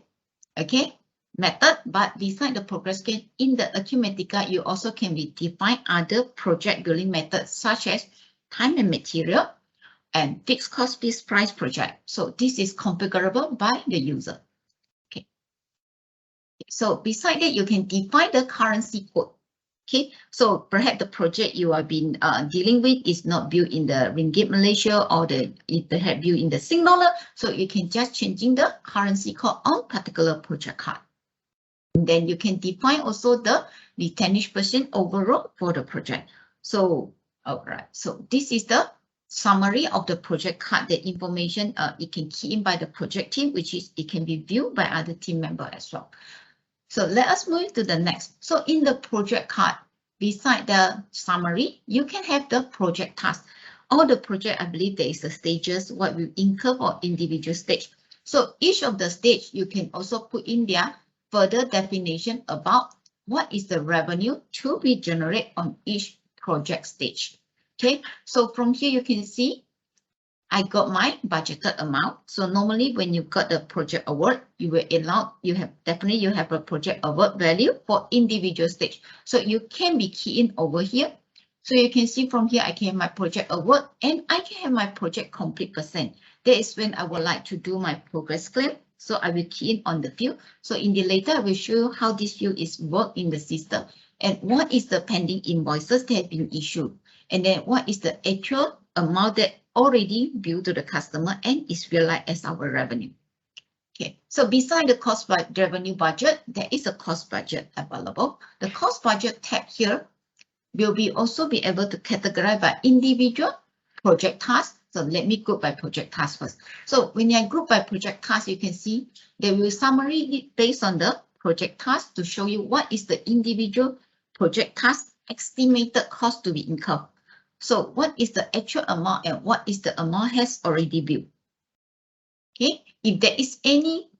okay, method. But beside the progress claim in the Acumatica, you also can be define other project billing methods such as time and material and fixed cost fixed price project. So this is configurable by the user. Okay. So beside that, you can define the currency code. Okay, so perhaps the project you have been dealing with is not built in the Ringgit Malaysia or it perhaps built in the Sing dollar. So you can just changing the currency code on particular project card. And then you can define also the 10% overall for the project. So, all right, so this is the summary of the project card, the information it can key in by the project team, which is it can be viewed by other team member as well. So let us move to the next. So in the project card, beside the summary, you can have the project task. All the project, I believe there is the stages, what we incur for individual stage. So each of the stage, you can also put in their further definition about what is the revenue to be generated on each project stage. Okay, so from here you can see I got my budgeted amount. So normally when you got the project award, you will allow, you have a project award value for individual stage. So you can be key in over here. So you can see from here, I can have my project award and I can have my project complete percent. That is when I would like to do my progress claim. So I will key in on the field. So in the later, I will show you how this field is worked in the system and what is the pending invoices that have been issued. And then what is the actual amount that already billed to the customer and is realized as our revenue. Okay, so beside the cost by revenue budget, there is a cost budget available. The cost budget tab here will be also be able to categorize by individual project tasks. So let me group by project task first. So when I group by project task, you can see they will summary based on the project task to show you what is the individual project task estimated cost to be incurred. So what is the actual amount and what is the amount has already billed? Okay, if there is any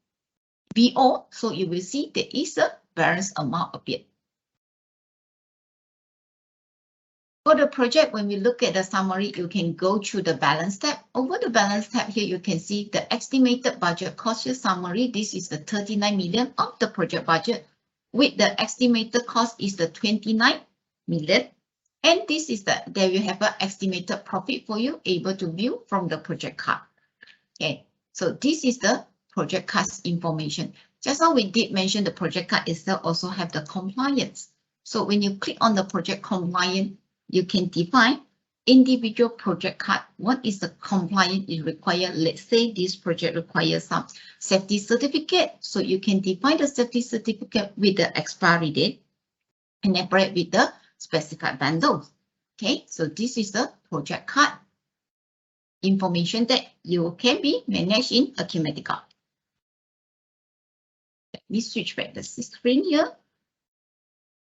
BO, so you will see there is a variance amount appeared. For the project, when we look at the summary, you can go through the balance tab. Over the balance tab here, you can see the estimated budget cost here summary. This is the 39 million of the project budget with the estimated cost is the 29 million. And this is there you have an estimated profit for you able to view from the project card. Okay, so this is the project card's information. Just now we did mention the project card itself also have the compliance. So when you click on the project compliance, you can define individual project card. What is the compliance is required? Let's say this project requires some safety certificate. So you can define the safety certificate with the expiry date and separate with the specified bundles. Okay, so this is the project card information that you can be managed in Acumatica. Let me switch back the screen here.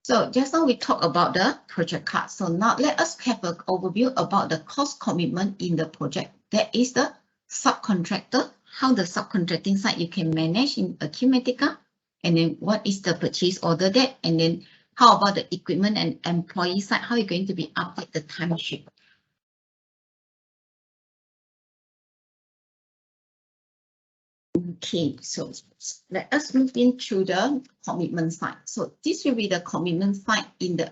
So just now we talked about the project card. So now let us have an overview about the cost commitment in the project. That is the subcontractor, how the subcontracting side you can manage in Acumatica, and then what is the purchase order that, and then how about the equipment and employee side? How are you going to be update the timesheet? Okay, so let us move into the commitment side. So this will be the commitment side in the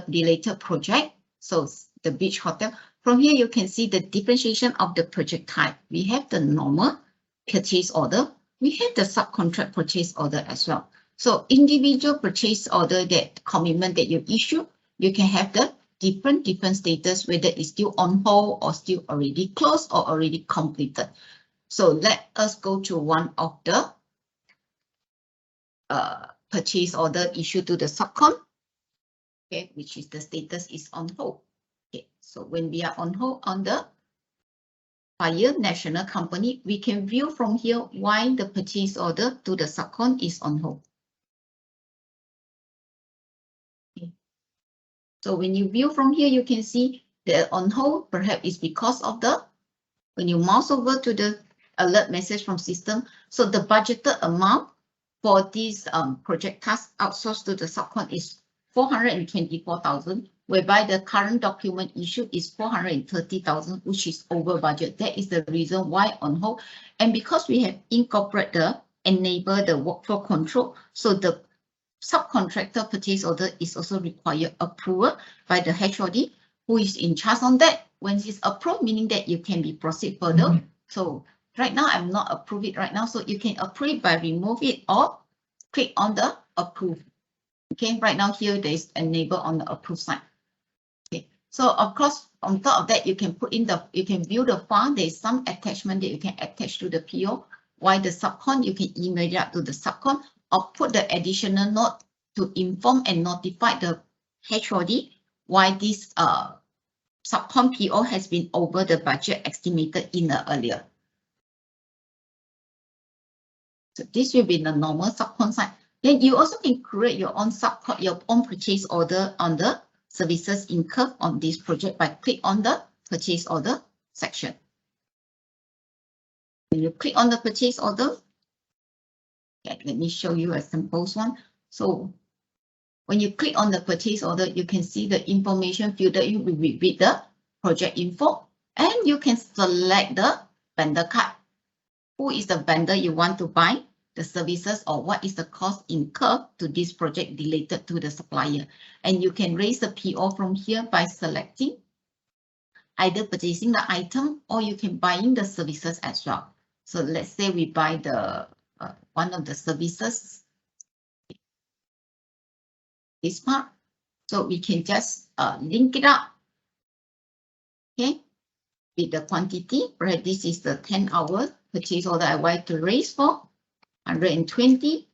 related project. So the beach hotel. From here, you can see the differentiation of the project type. We have the normal purchase order. We have the subcontract purchase order as well. So individual purchase order, that commitment that you issue, you can have the different status, whether it's still on hold or still already closed or already completed. So let us go to one of the purchase order issued to the subcon, okay, which is the status is on hold. Okay, so when we are on hold on the Fire National Company, we can view from here why the purchase order to the subcon is on hold. So when you view from here, you can see The on hold perhaps is because of the, when you mouse over to the alert message from system, so the budgeted amount for this project task outsourced to the subcon is 424,000, whereby the current document issued is 430,000, which is over budget. That is the reason why on hold. And because we have incorporated the enable the workflow control, so the subcontractor purchase order is also required approval by the HOD, who is in charge on that. When it's approved, meaning that you can be proceed further. So right now, I'm not approve it right now. So you can approve it by remove it or click on the approve. Okay, right now here there is enable on the approve side. Okay, so of course, on top of that, you can put in the, you can view the file. There is some attachment that you can attach to the PO. While the subcon, you can email it out to the subcon or put the additional note to inform and notify the HOD why this subcon PO has been over the budget estimated in the earlier. So this will be the normal subcon side. Then you also can create your own subcon, your own purchase order on the services incurred on this project by click on the purchase order section. When you click on the purchase order, okay, let me show you a simple one. So when you click on the purchase order, you can see the information filtered in with the project info, and you can select the vendor card. Who is the vendor you want to buy the services, or what is the cost incurred to this project related to the supplier. And you can raise the PO from here by selecting either purchasing the item or you can buying the services as well. So let's say we buy the one of the services, this part. So we can just link it up, okay, with the quantity. Right, this is the 10-hour purchase order I want to raise for 120.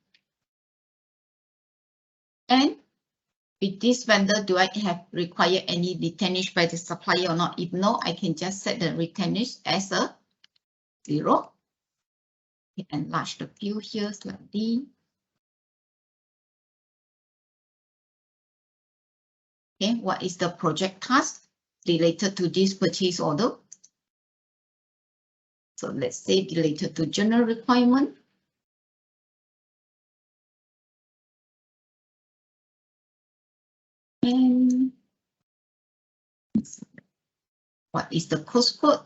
And with this vendor, do I have require any retainage by the supplier or not? If no, I can just set the retainage as a 0. Enlarge the view here slightly. Okay, what is the project task related to this purchase order? So let's say related to general requirement. And what is the cost code?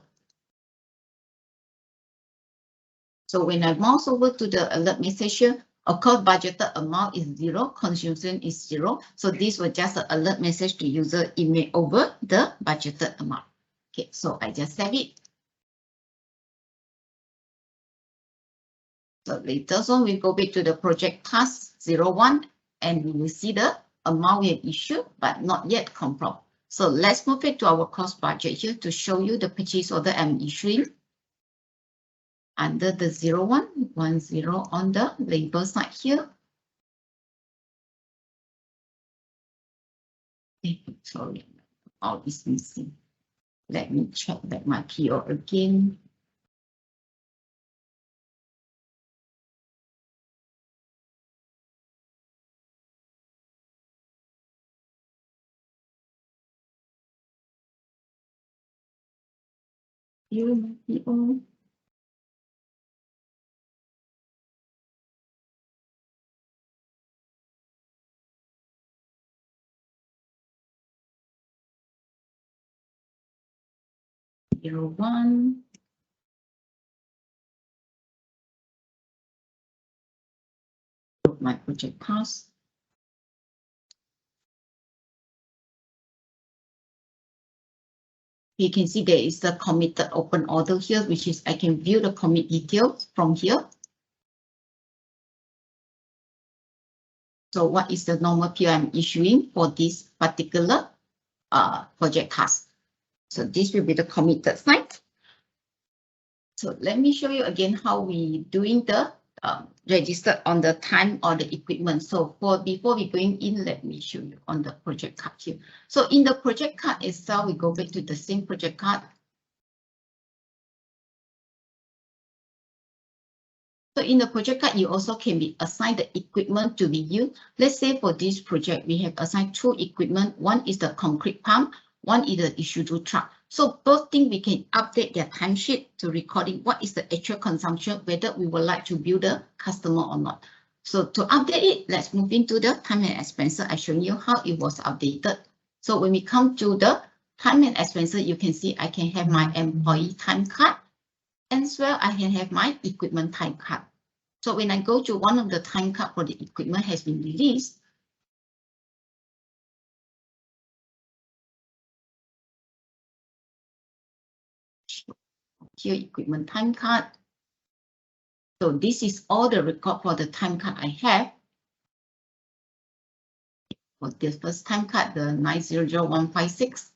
So when I mouse over to the alert message here, of course, budgeted amount is 0, consumption is 0. So this was just an alert message to user email over the budgeted amount. Okay, so I just save it. So later on, we go back to the project task 01, and we will see the amount we have issued, but not yet confirmed. So let's move it to our cost budget here to show you the purchase order I'm issuing. Under the 0110 on the label side here. Sorry, all is missing. Let me check that my PO again. Here, my PO. One. My project task. You can see there is the committed open order here, which is I can view the commit details from here. So what is the normal PO I'm issuing for this particular project task? So this will be the committed side. So let me show you again how we doing the register on the time or the equipment. So before we going in, let me show you on the project card here. So in the project card itself, we go back to the same project card. So in the project card, you also can be assigned the equipment to be used. Let's say for this project, we have assigned 2 equipment. One is the concrete pump. one is the issue to truck. So both things we can update their timesheet to recording what is the actual consumption, whether we would like to bill the customer or not. So to update it, let's move into the time and expenses. I showed you how it was updated. So when we come to the time and expenses, you can see I can have my employee time card, and as well I can have my equipment time card. So when I go to one of the time card for the equipment has been released, here equipment time card. So this is all the record for the time card I have. For the first time card, the 900156.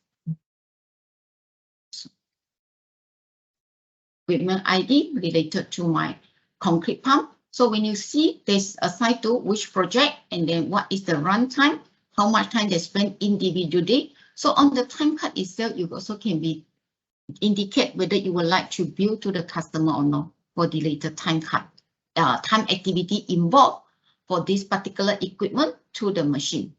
Equipment ID related to my concrete pump. So when you see this assigned to which project and then what is the runtime, how much time they spend individually. So on the time card itself, you also can be indicate whether you would like to bill to the customer or not for the later time card, time activity involved for this particular equipment to the machine.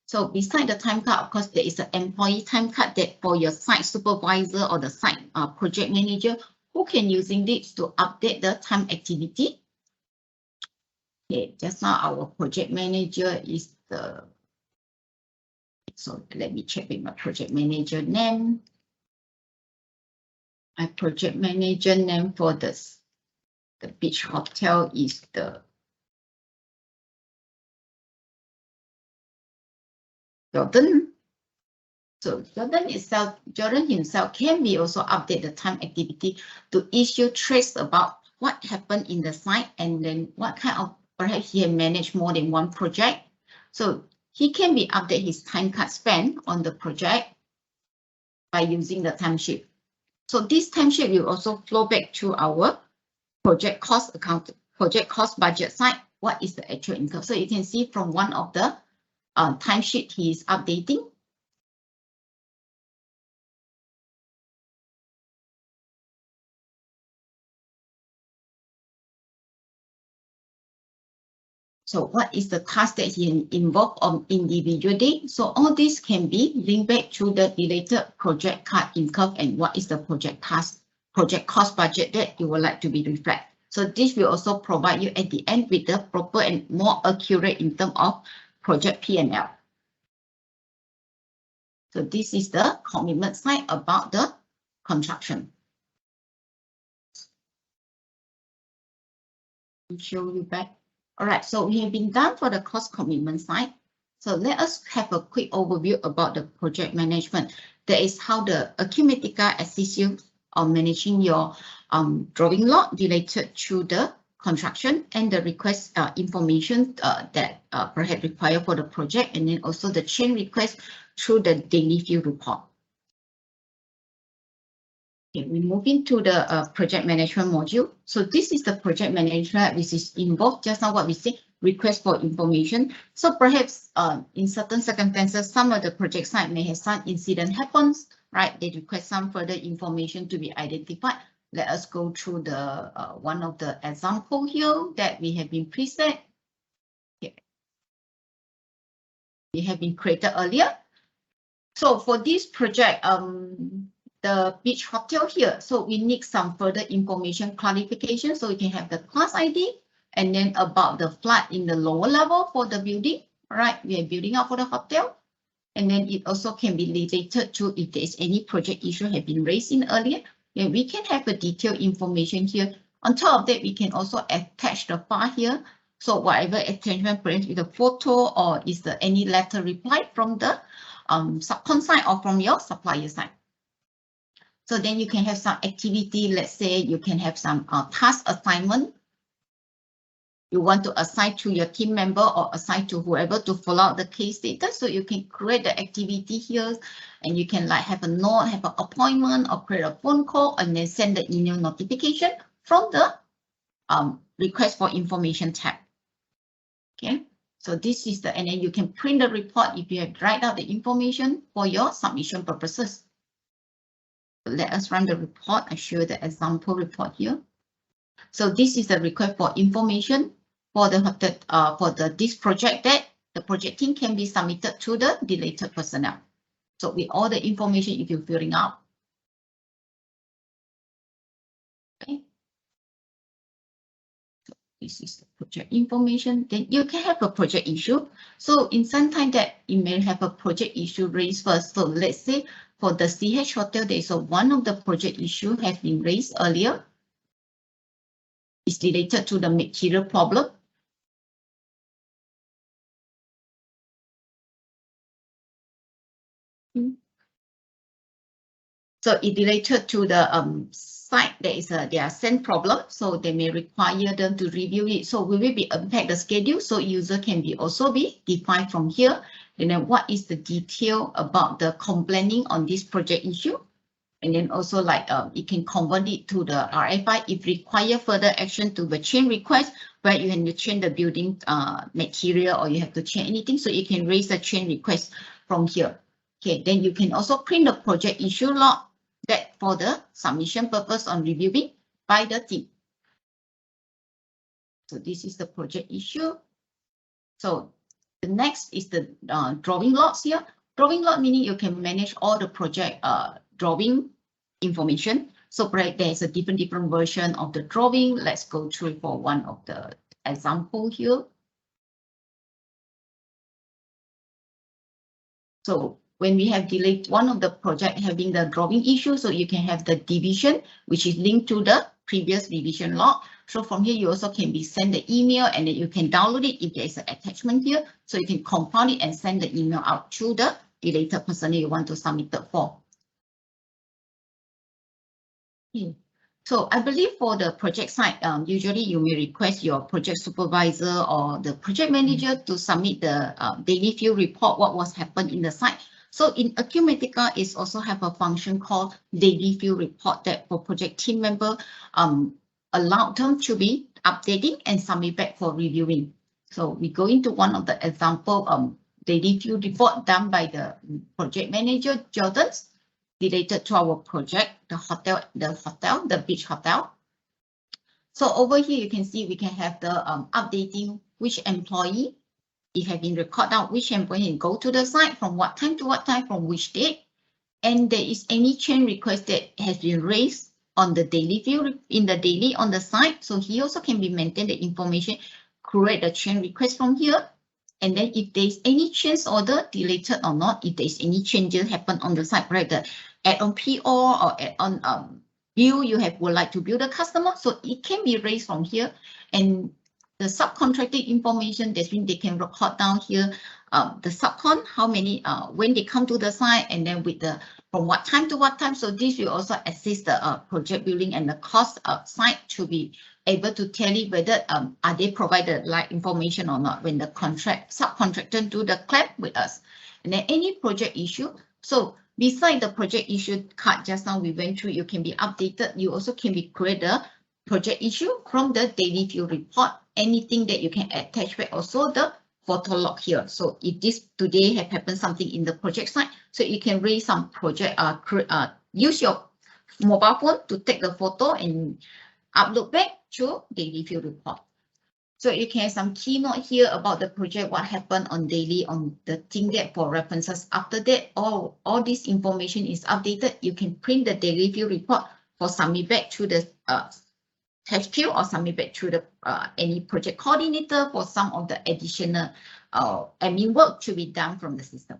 So beside the time card, of course, there is an employee time card that for your site supervisor or the site project manager who can using this to update the time activity. Okay, just now our project manager is the, so let me check with my project manager name. My project manager name for this, the beach hotel is the Jordan. So Jordan himself can be also update the time activity to issue trace about what happened in the site and then what kind of, perhaps he can manage more than one project. So he can be update his time card spent on the project by using the timesheet. So this timesheet will also flow back to our project cost account, project cost budget side. What is the actual income? So you can see from one of the timesheet he is updating. So what is the task that he involved on individual day? So all this can be linked back to the related project card income and what is the project task, project cost budget that you would like to be reflected. So this will also provide you at the end with the proper and more accurate in terms of project P&L. So this is the commitment side about the construction. I'll show you back. All right, so we have been done for the cost commitment side. So let us have a quick overview about the project management. That is how the Acumatica assists you on managing your drawing lot related to the construction and the request information that perhaps required for the project, and then also the change request through the daily field report. Okay, we move into the project management module. So this is the project management which is involved just now what we say, request for information. So perhaps in certain circumstances, some of the project site may have some incident happens, right? They request some further information to be identified. Let us go through the one of the example here that we have been preset. Okay. We have been created earlier. So for this project, the beach hotel here, so we need some further information clarification. So we can have the class ID and then about the flat in the lower level for the building. All right, we are building up for the hotel. And then it also can be related to if there is any project issue have been raised in earlier, then we can have the detailed information here. On top of that, we can also attach the file here. So whatever attachment, perhaps with a photo or is there any letter reply from the subcon side or from your supplier side. So then you can have some activity. Let's say you can have some task assignment. You want to assign to your team member or assign to whoever to follow out the case status. So you can create the activity here and you can like have a note, have an appointment or create a phone call and then send the email notification from the request for information tab. Okay, so this is the, and then you can print the report if you have write out the information for your submission purposes. Let us run the report. I show the example report here. So this is the request for information for the this project that the project team can be submitted to the deleted personnel. So with all the information, if you're filling out. Okay. So this is the project information. Then you can have a project issue. So in some time that you may have a project issue raised first. So let's say for the CH Hotel, there is one of the project issue has been raised earlier. It's related to the material problem. So it related to the site, there is their send problem, so they may require them to review it. So we will be impact the schedule, so user can be also be defined from here. And then what is the detail about the complaining on this project issue? And then also like it can convert it to the RFI if require further action to the change request, where you have to change the building material or you have to change anything. So you can raise a change request from here. Okay, then you can also print the project issue log that for the submission purpose on reviewing by the team. So this is the project issue. So the next is the drawing logs here. Drawing log meaning you can manage all the project drawing information. So there's a different version of the drawing. Let's go through for one of the example here. So when we have delete one of the project having the drawing issue, so you can have the division, which is linked to the previous division log. So from here, you also can be send the email and then you can download it if there is an attachment here. So you can compile it and send the email out to the deleted personnel you want to submit it for. Okay. So I believe for the project side, usually you may request your project supervisor or the project manager to submit the daily field report, what was happened in the site. So in Acumatica, it also have a function called daily field report that for project team member allow them to be updating and submit back for reviewing. So we go into one of the example daily field report done by the project manager, Jordan's, related to our project, the beach hotel. So over here, you can see we can have the updating which employee, it has been recorded out which employee go to the site from what time to what time, from which date, and there is any change request that has been raised on the daily field in the daily on the site. So he also can be maintained the information, create a change request from here. And then if there's any change order deleted or not, if there's any changes happen on the site, right? The add-on PO or add-on bill you would like to bill the customer, so it can be raised from here. And the subcontracting information, that's when they can record down here the subcon, how many when they come to the site, and then with the from what time to what time. So this will also assist the project billing and the cost of site to be able to tell you whether are they provided like information or not when the subcontractor do the claim with us. And then any project issue. So beside the project issue card just now we went through, you can be updated. You also can be create a project issue from the daily field report. Anything that you can attach with also the photo log here. So if this today have happened something in the project site, so you can raise some project use your mobile phone to take the photo and upload back to daily field report. So you can have some keynote here about the project, what happened on daily on the thing that for references. After that, all this information is updated. You can print the daily field report for submit back to the HQ or submit back to the any project coordinator for some of the additional admin work to be done from the system.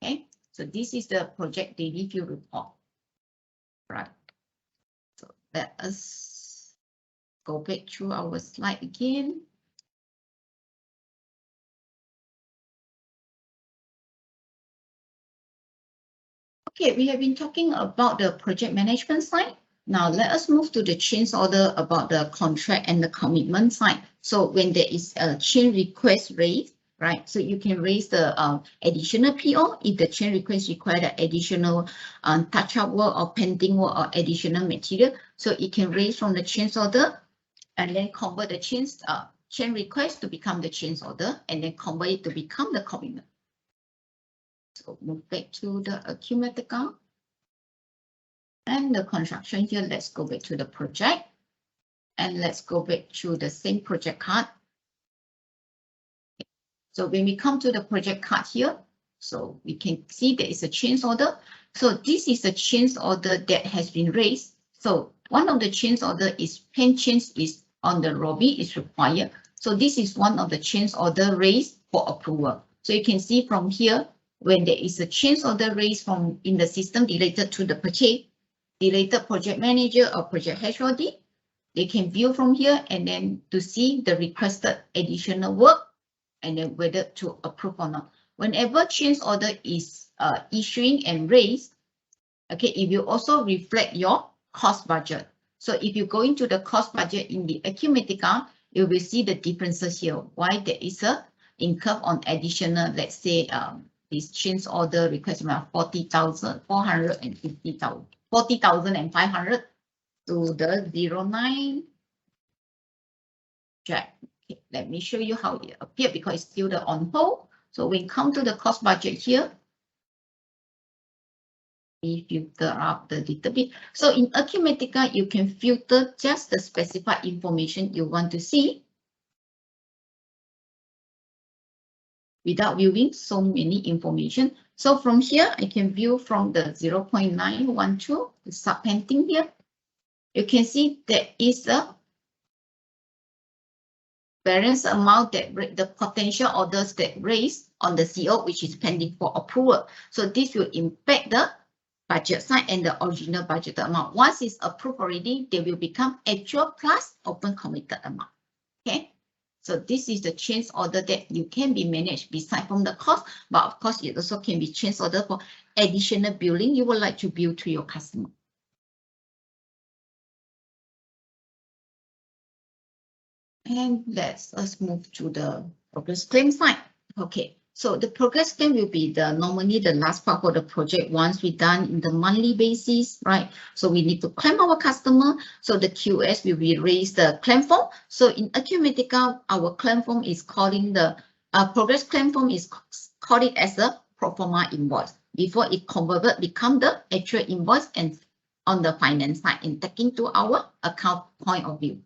Okay, so this is the project daily field report. Right. So let us go back to our slide again. Okay, we have been talking about the project management side. Now let us move to the change order about the contract and the commitment side. So when there is a change request raised, right? So you can raise the additional PO if the change request require the additional touch-up work or pending work or additional material. So it can raise from the change order and then convert the change request to become the change order and then convert it to become the commitment. So move back to the Acumatica. And the construction here, let's go back to the project. And let's go back to the same project card. So when we come to the project card here, so we can see there is a change order. So this is a change order that has been raised. So one of the change order is pen change is on the Robbie is required. So this is one of the change order raised for approval. So you can see from here, when there is a change order raised from in the system related to the purchase, related project manager or project HOD, they can view from here and then to see the requested additional work and then whether to approve or not. Whenever change order is issuing and raised, okay, it will also reflect your cost budget. So if you go into the cost budget in the Acumatica, you will see the differences here. Why there is a income on additional, let's say, this change order request about 40,500 to the 09 check. Okay, let me show you how it appeared because it's still the on hold. So when come to the cost budget here, we filter up the little bit. So in Acumatica, you can filter just the specified information you want to see without viewing so many information. So from here, I can view from the 0.912, the subheading here. You can see there is a variance amount that the potential orders that raised on the CO, which is pending for approval. So this will impact the budget side and the original budget amount. Once it's approved already, they will become actual plus open committed amount. Okay. So this is the change order that you can be managed beside from the cost, but of course it also can be change order for additional billing you would like to bill to your customer. And let's move to the progress claim side. Okay, so the progress claim will be normally the last part for the project once we done in the monthly basis, right? So we need to claim our customer. So the QS will be raised the claim form. So in Acumatica, our claim form is calling the progress claim form is called it as a pro forma invoice before it converted become the actual invoice and on the finance side and taking to our account point of view.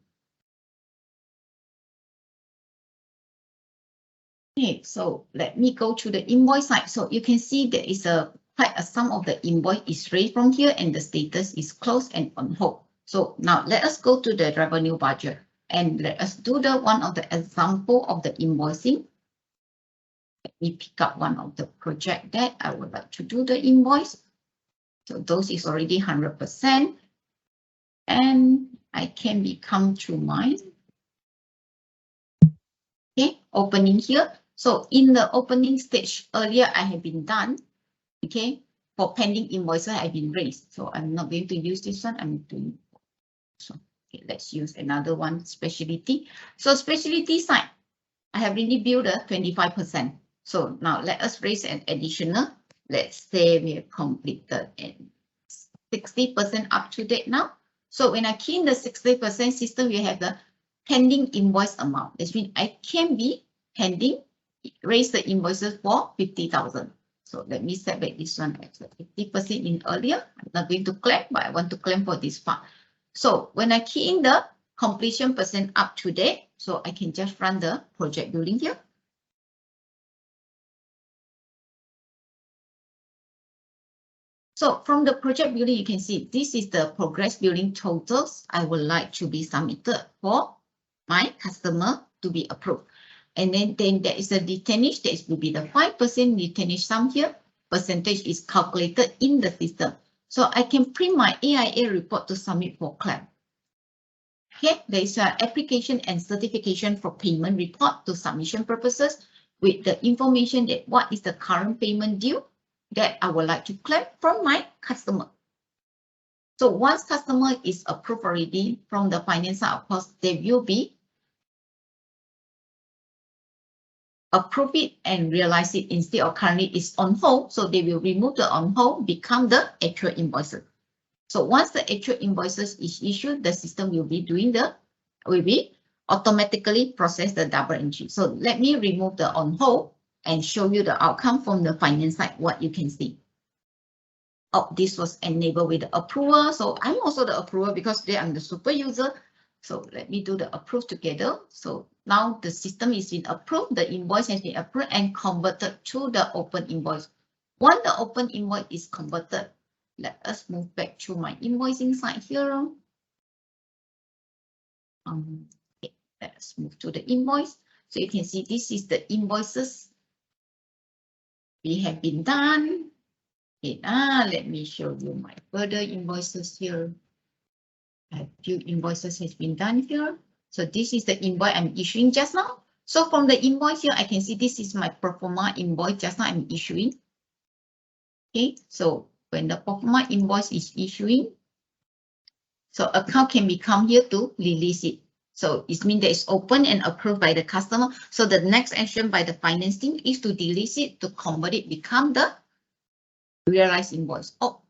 Okay, so let me go to the invoice side. So you can see there is quite a sum of the invoice is raised from here and the status is closed and on hold. So now let us go to the revenue budget and let us do the one of the example of the invoicing. Let me pick up one of the project that I would like to do the invoice. So those is already 100%. And I can become to mine. Okay, opening here. So in the opening stage earlier, I have been done. Okay, for pending invoices, I've been raised. So I'm not going to use this one. I'm doing so. Okay, let's use another one, specialty. So specialty side, I have really billed a 25%. So now let us raise an additional. Let's say we have completed and 60% up to date now. So when I key in the 60% system, we have the pending invoice amount. That means I can be pending, raise the invoices for 50,000. So let me set back this one as 50% in earlier. I'm not going to claim, but I want to claim for this part. So when I key in the completion percent up to date, so I can just run the project billing here. So from the project billing, you can see this is the progress billing totals I would like to be submitted for my customer to be approved. And then there is a retainage, that will be the 5% retainage sum here. Percentage is calculated in the system. So I can print my AIA report to submit for claim. Okay, there is an application and certification for payment report to submission purposes with the information that what is the current payment due that I would like to claim from my customer. So once customer is approved already from the finance side, of course, they will be approve it and realize it instead of currently is on hold. So they will remove the on hold, become the actual invoices. So once the actual invoices is issued, the system will be automatically process the double entry. So let me remove the on hold and show you the outcome from the finance side, what you can see. Oh, this was enabled with the approval. So I'm also the approver because they are the super user. So let me do the approve together. So now the system is been approved, the invoice has been approved and converted to the open invoice. Once the open invoice is converted, let us move back to my invoicing side here. Okay, let's move to the invoice. So you can see this is the invoices we have been done. Okay, let me show you my further invoices here. A few invoices has been done here. So this is the invoice I'm issuing just now. So from the invoice here, I can see this is my pro forma invoice just now I'm issuing. Okay, so when the pro forma invoice is issuing, so account can become here to release it. So it means that it's open and approved by the customer. So the next action by the finance team is to delete it, to convert it, become the realized invoice. Oh,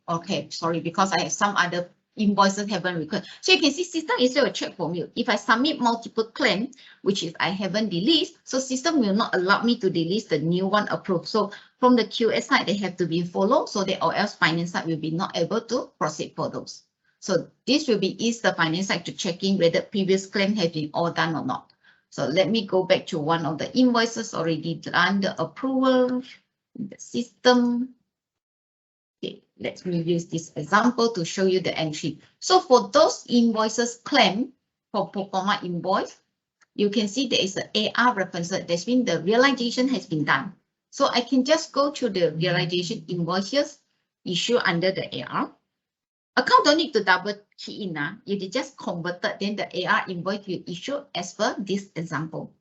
okay, sorry, because I have some other invoices haven't recorded. So you can see system is a check for me. If I submit multiple claims, which is I haven't released, so system will not allow me to release the new one approved. So from the QS side, they have to be followed, so that or else finance side will be not able to proceed for those. So this will be is the finance side to checking whether previous claim have been all done or not. So let me go back to one of the invoices already done the approval in the system. Okay, let me use this example to show you the entry. So for those invoices claimed for pro forma invoice, you can see there is an AR reference. That means the realization has been done. So I can just go to the realization invoices issue under the AR. Account don't need to double key in. If you just converted, then the AR invoice you issue as per this example.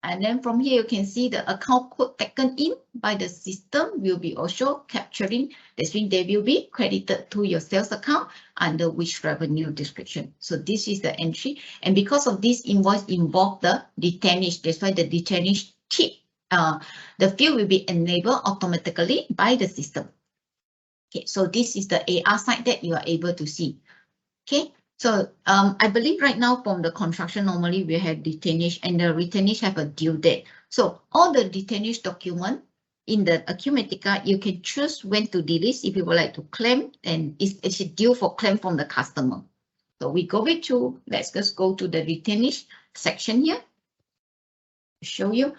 And then from here, you can see the account code taken in by the system will be also capturing. That means they will be credited to your sales account under which revenue description. So this is the entry. And because of this invoice involve the retainage, that's why the retainage tip, the field will be enabled automatically by the system. Okay, so this is the AR side that you are able to see. Okay. So I believe right now from the construction, normally we have retainage and the retainage have a due date. So all the retainage document in the Acumatica, you can choose when to release if you would like to claim, and it's due for claim from the customer. So we go back to, let's just go to the retainage section here to show you.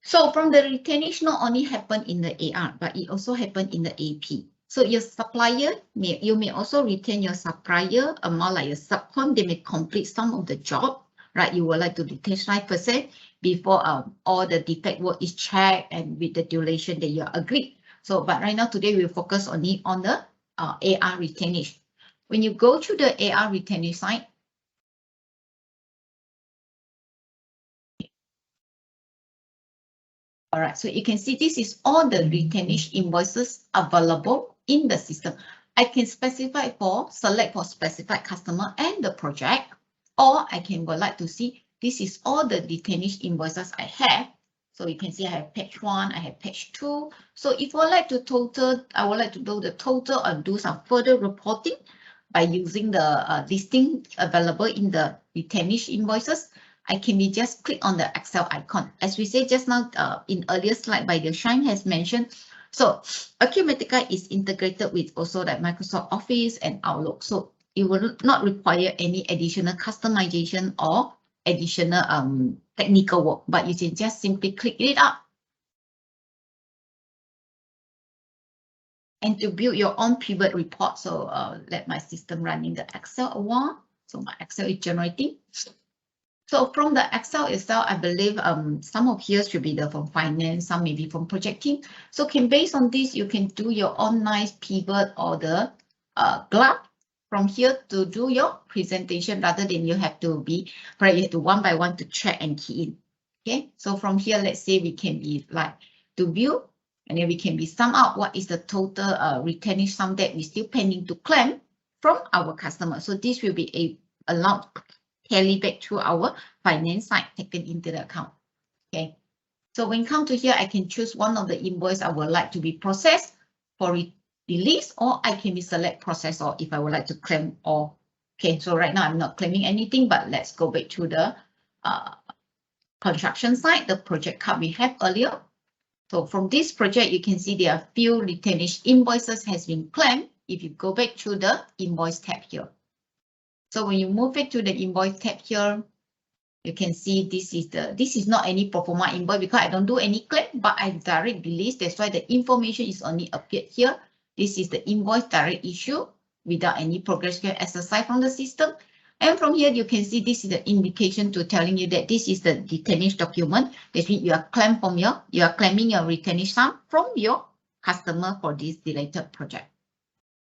So from the retainage not only happen in the AR, but it also happen in the AP. So your supplier, you may also retain your supplier amount like a subcon, they may complete some of the job, right? You would like to retain 5% before all the defect work is checked and with the duration that you agreed. So, but right now today we'll focus on the AR retainage. When you go to the AR retainage side, all right, so you can see this is all the retainage invoices available in the system. I can specify for, select for specified customer and the project, or I can would like to see this is all the retainage invoices I have. So you can see I have page 1, I have page 2. So if I would like to total, I would like to do the total and do some further reporting by using the listing available in the retainage invoices. I can be just click on the Excel icon. As we said just now in earlier slide by the Shine has mentioned. So Acumatica is integrated with also like Microsoft Office and Outlook. So it will not require any additional customization or additional technical work, but you can just simply click it up. And to build your own pivot report. So let my system run in the Excel a while. So my Excel is generating. So from the Excel itself, I believe some of here should be from finance, some maybe from project team. So based on this, you can do your own nice pivot or the graph from here to do your presentation rather than you have to be, right, you have to one by one to check and key in. Okay, so from here, let's say we can be like to view, and then we can be sum out what is the total retainage sum that we still pending to claim from our customer. So this will be allowed tally back to our finance side taken into the account. Okay, so when come to here, I can choose one of the invoice I would like to be processed for release, or I can be select process, or if I would like to claim or. Okay, so right now I'm not claiming anything, but let's go back to the construction side, the project card we have earlier. So from this project, you can see there are few retainage invoices has been claimed. If you go back to the invoice tab here. So when you move it to the invoice tab here, you can see this is not any pro forma invoice because I don't do any claim, but I direct release. That's why the information is only appeared here. This is the invoice direct issue without any progress exercise from the system. And from here, you can see this is the indication to telling you that this is the retainage document. That means you are claiming your retainage sum from your customer for this related project.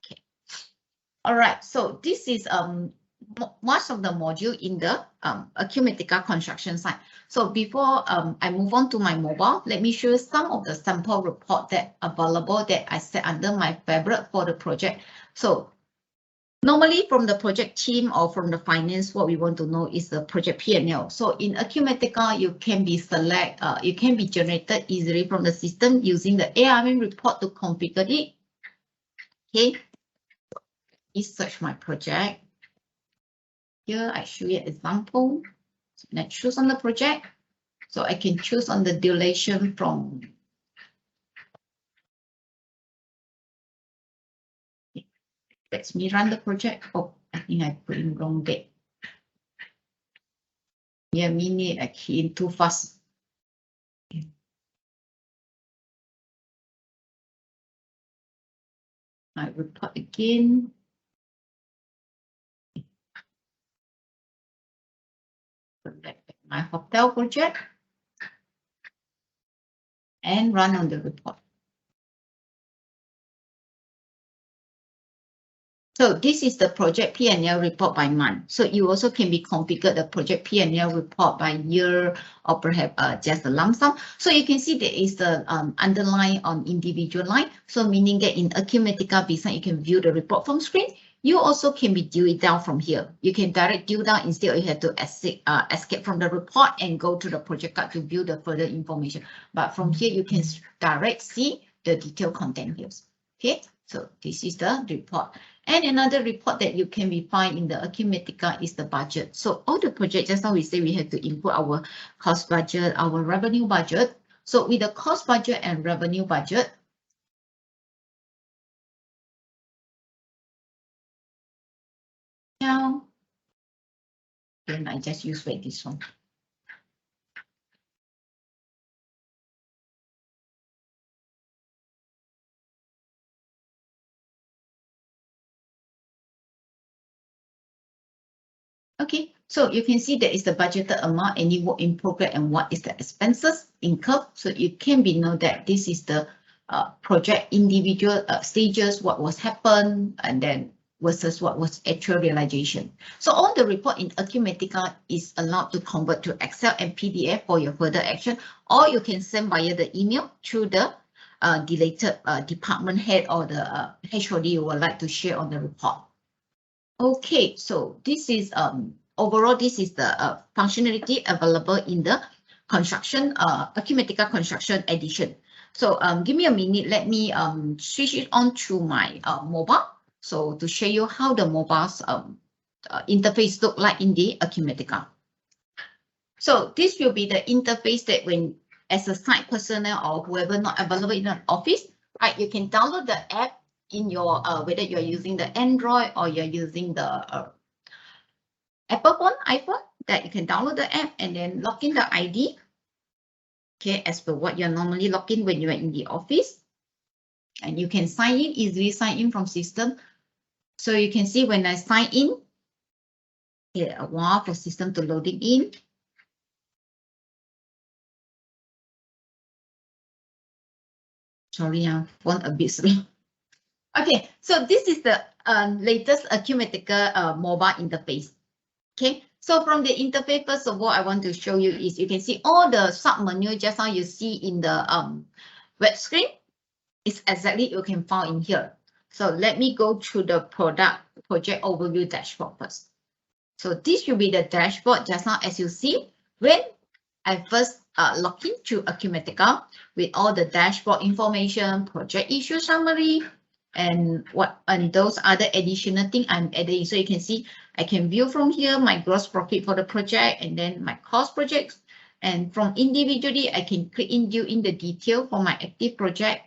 Okay. All right. So this is much of the module in the Acumatica construction site. So before I move on to my mobile, let me show you some of the sample report that are available that I set under my favorite for the project. So normally from the project team or from the finance, what we want to know is the project P&L. So in Acumatica, you can be generated easily from the system using the ARM report to configure it. Okay, let's search my project. Here I show you an example. So let's choose on the project. So I can choose on the duration from Let me run the project. Oh, I think I put in wrong date. Yeah, minute I key in too fast. I report again. Select my hotel project and run on the report. So this is the project P&L report by month. So you also can be configured the project P&L report by year or perhaps just a lump sum. So you can see there is the underline on individual line. So meaning that in Acumatica Business, you can view the report from screen. You also can be due it down from here. You can direct due down instead you have to escape from the report and go to the project card to view the further information. But from here, you can direct see the detailed content here. Okay, so this is the report. And another report that you can find in the Acumatica is the budget. So all the projects, just now we say we have to input our cost budget, our revenue budget. So with the cost budget and revenue budget, now, then I just use this one. Okay, so you can see that is the budgeted amount, any work in progress, and what is the expenses incurred. So you can know that this is the project individual stages, what was happened, and then versus what was actual realization. So all the report in Acumatica is allowed to convert to Excel and PDF for your further action, or you can send via the email through the related department head or the HOD you would like to share on the report. Okay, so this is overall, this is the functionality available in the construction Acumatica construction edition. So give me a minute, let me switch it on to my mobile. So to show you how the mobile's interface look like in the Acumatica. So this will be the interface that when as a site personnel or whoever not available in an office, right, you can download the app in your whether you're using the Android or you're using the Apple phone, iPhone, that you can download the app and then log in the ID. Okay, as per what you're normally log in when you're in the office. And you can sign in, easily sign in from system. So you can see when I sign in, okay, a while for system to loading in. Sorry, phone a bit slow. Okay, so this is the latest Acumatica mobile interface. Okay, so from the interface, first of all, I want to show you is you can see all the sub-menu just now you see in the web screen. It's exactly you can find in here. So let me go to the project overview dashboard first. So this will be the dashboard just now as you see when I first log in to Acumatica with all the dashboard information, project issue summary, and those other additional things I'm adding. So you can see I can view from here my gross profit for the project and then my cost projects And from individually, I can click in the detail for my active project.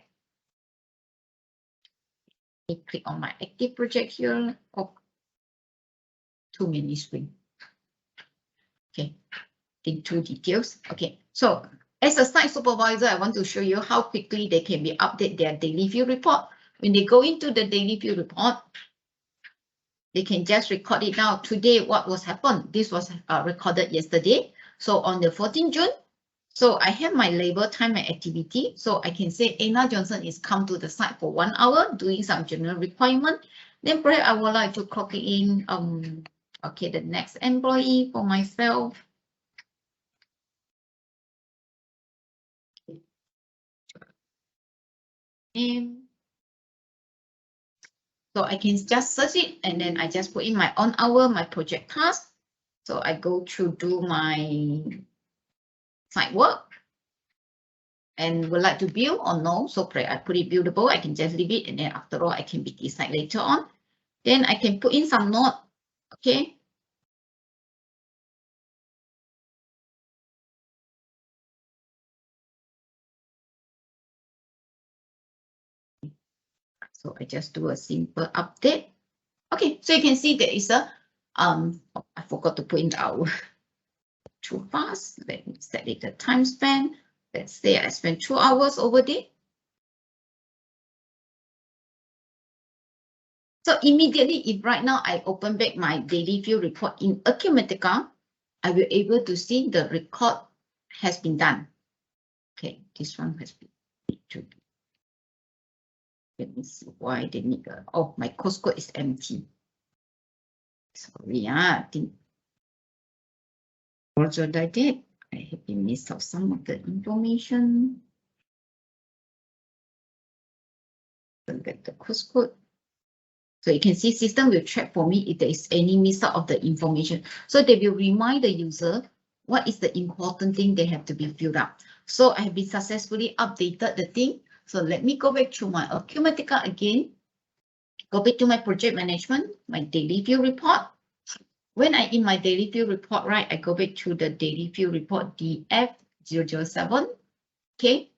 I click on my active project here. Oh, too many screen. Okay, into details. Okay, so as a site supervisor, I want to show you how quickly they can be update their daily view report. When they go into the daily view report, they can just record it now. Today, what was happened? This was recorded yesterday. So on the 14th June, so I have my label, time and activity. So I can say Anna Johnson is come to the site for 1 hour doing some general requirement. Then perhaps I would like to copy in okay, the next employee for myself. So I can just search it and then I just put in my on hour, my project task. So I go to do my site work and would like to build or no. So I put it buildable, I can just leave it, and then after all, I can be decide later on. Then I can put in some note, okay. So I just do a simple update. Okay, so you can see there is a, I forgot to put in the hour. Too fast. Let me set it the time span. Let's say I spent 2 hours over there. So immediately, if right now I open back my daily view report in Acumatica, I will able to see the record has been done. Okay, this one has been. Let me see why they need a, oh, my course code is empty. Sorry, I think what I did, I have been missed out some of the information. Get the course code. So you can see system will track for me if there is any miss out of the information. So they will remind the user what is the important thing they have to be filled up. So I have been successfully updated the thing. So let me go back to my Acumatica again. Go back to my project management, my daily view report. When I in my daily view report, right, I go back to the daily view report DF007. Okay.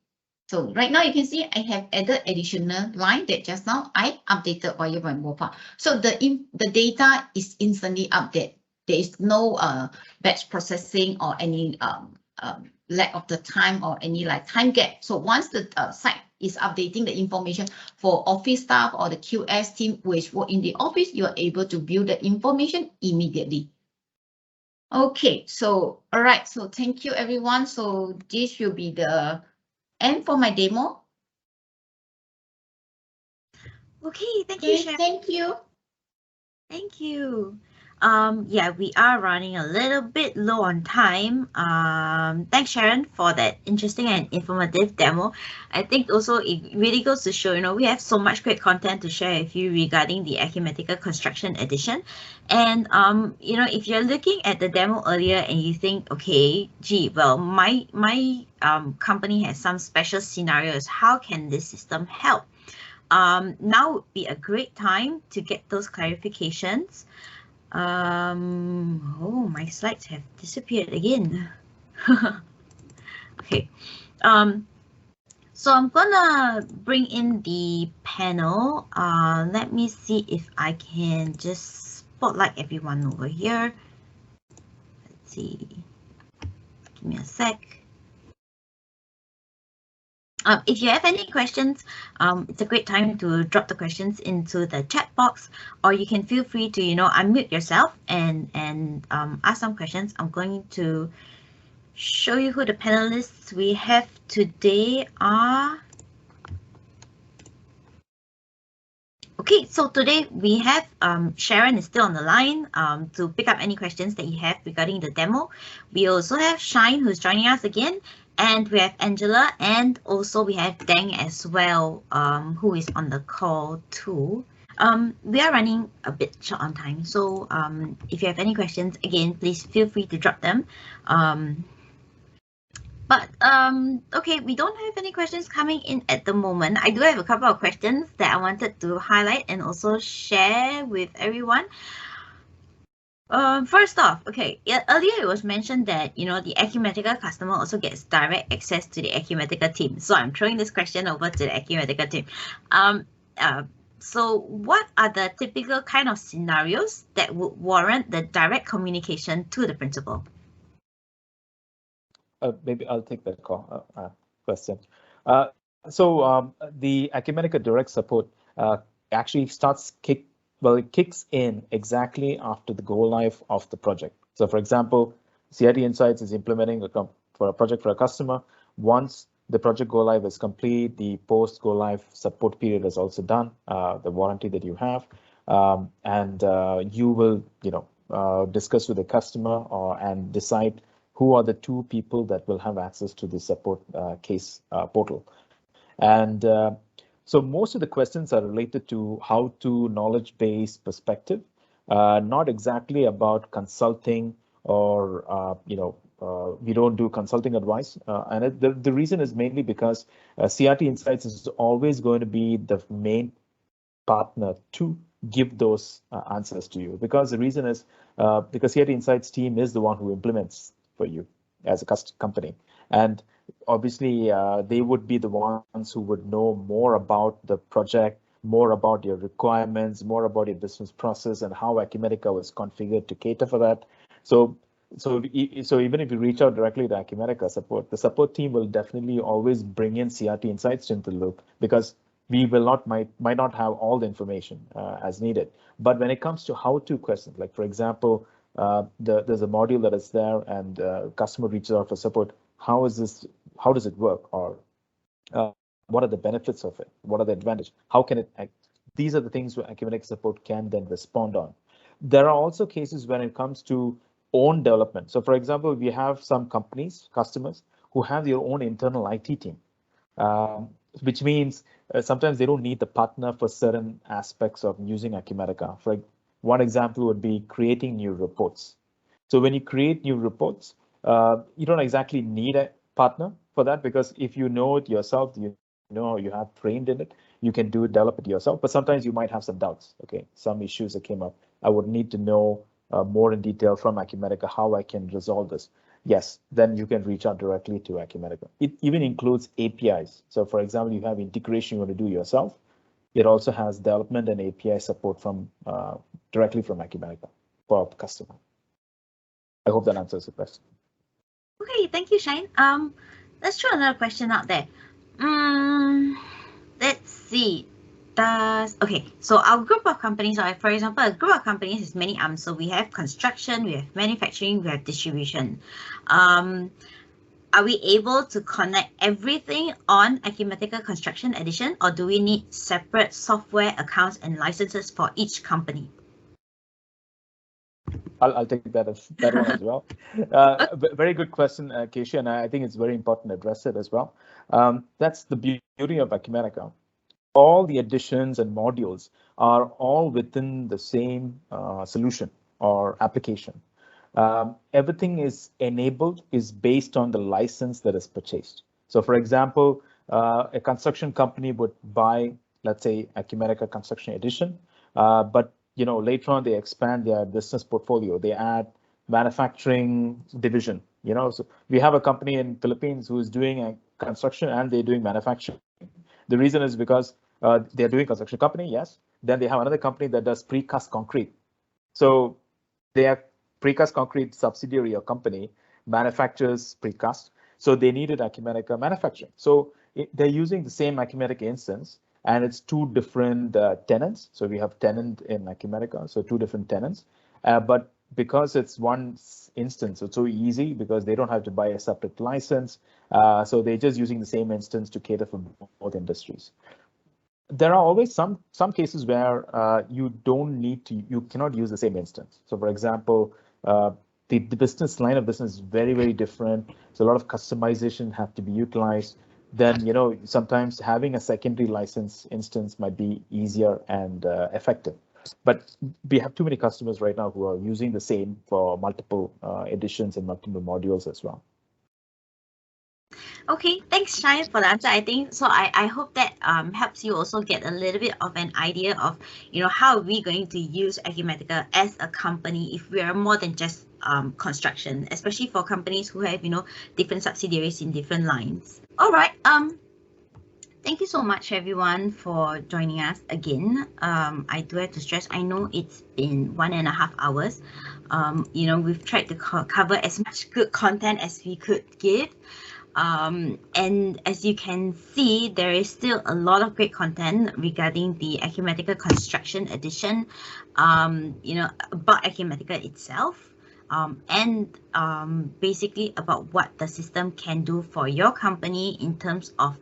So right now you can see I have added additional line that just now I updated via my mobile. So the data is instantly updated. There is no batch processing or any lack of the time or any like time gap. So once the site is updating the information for office staff or the QS team which work in the office, you are able to view the information immediately. Okay, so all right, so thank you everyone. So this will be the end for my demo. Okay, thank you, Sharon. Thank you. Thank you. Yeah, we are running a little bit low on time. Thanks, Sharon, for that interesting and informative demo. I think also it really goes to show, we have so much great content to share with you regarding the Acumatica Construction Edition. And, if you're looking at the demo earlier and you think, okay, gee, well, my company has some special scenarios. How can this system help? Now would be a great time to get those clarifications. Oh, my slides have disappeared again. Okay. So I'm gonna bring in the panel. Let me see if I can just spotlight everyone over here. Let's see. Give me a sec. If you have any questions, it's a great time to drop the questions into the chat box, or you can feel free to, unmute yourself and ask some questions. I'm going to show you who the panelists we have today are. Okay, so today we have Sharon is still on the line to pick up any questions that you have regarding the demo. We also have Shine who's joining us again. And we have Angela, and also we have Deng as well, who is on the call too. We are running a bit short on time, so if you have any questions, again, please feel free to drop them. Okay, we don't have any questions coming in at the moment. I do have a couple of questions that I wanted to highlight and also share with everyone. First off, okay, yeah, earlier it was mentioned that, you know, the Acumatica customer also gets direct access to the Acumatica team. So I'm throwing this question over to the Acumatica team. So what are the typical kind of scenarios that would warrant the direct communication to the principal? Maybe I'll take that question. The Acumatica direct support actually it kicks in exactly after the go live of the project. So for example, CIT Insights is implementing for a project for a customer. Once the project go live is complete, the post go live support period is also done, the warranty that you have, and you will, discuss with the customer and decide who are the two people that will have access to the support case portal. And so most of the questions are related to how to knowledge-based perspective, not exactly about consulting or, we don't do consulting advice. And the reason is mainly because CRT Insights is always going to be the main partner to give those answers to you. Because the reason is because CRT Insights team is the one who implements for you as a company. And obviously, they would be the ones who would know more about the project, more about your requirements, more about your business process and how Acumatica was configured to cater for that. So even if you reach out directly to Acumatica support, the support team will definitely always bring in CRT Insights into the loop, because we might not have all the information as needed. But when it comes to how-to questions, like for example, there's a module that is there and customer reaches out for support. How does it work? Or what are the benefits of it? What are the advantages? How can it act? These are the things where Acumatica support can then respond on. There are also cases when it comes to own development. So for example, we have some customers who have their own internal IT team, which means sometimes they don't need the partner for certain aspects of using Acumatica. For one example would be creating new reports. So when you create new reports, you don't exactly need a partner for that, because if you know it yourself, you have trained in it, you can develop it yourself. But sometimes you might have some doubts. Okay, some issues that came up. I would need to know more in detail from Acumatica how I can resolve this. Yes, then you can reach out directly to Acumatica. It even includes APIs. So for example, you have integration you want to do yourself. It also has development and API support from directly from Acumatica for a customer. I hope that answers the question. Okay, thank you, Shine. Let's throw another question out there. Let's see. So our group of companies, or for example, a group of companies is many arms. So we have construction, we have manufacturing, we have distribution. Are we able to connect everything on Acumatica Construction Edition, or do we need separate software accounts and licenses for each company? I'll take that one as well. Very good question, Keisha, and I think it's very important to address it as well. That's the beauty of Acumatica. All the additions and modules are all within the same solution or application. Everything is based on the license that is purchased. So for example, a construction company would buy, let's say, Acumatica Construction Edition, but later on they expand their business portfolio. They add manufacturing division. So we have a company in Philippines who is doing construction and they're doing manufacturing. The reason is because they're doing construction company, yes. Then they have another company that does precast concrete. So they have precast concrete subsidiary or company manufactures precast. So they needed Acumatica manufacturing. So they're using the same Acumatica instance, and it's two different tenants. So we have tenant in Acumatica, so two different tenants. But because it's one instance, it's so easy because they don't have to buy a separate license. So they're just using the same instance to cater for both industries. There are always some cases where you cannot use the same instance. So for example, the business line of business is very, very different. So a lot of customization have to be utilized. Then, sometimes having a secondary license instance might be easier and effective. But we have too many customers right now who are using the same for multiple editions and multiple modules as well. Okay, thanks, Shine, for the answer. I think so. I hope that helps you also get a little bit of an idea of, how are we going to use Acumatica as a company if we are more than just construction, especially for companies who have, different subsidiaries in different lines. All right. Thank you so much, everyone, for joining us again. I do have to stress, I know it's been 1.5 hours. We've tried to cover as much good content as we could give. And as you can see, there is still a lot of great content regarding the Acumatica Construction Edition, about Acumatica itself. And basically about what the system can do for your company in terms of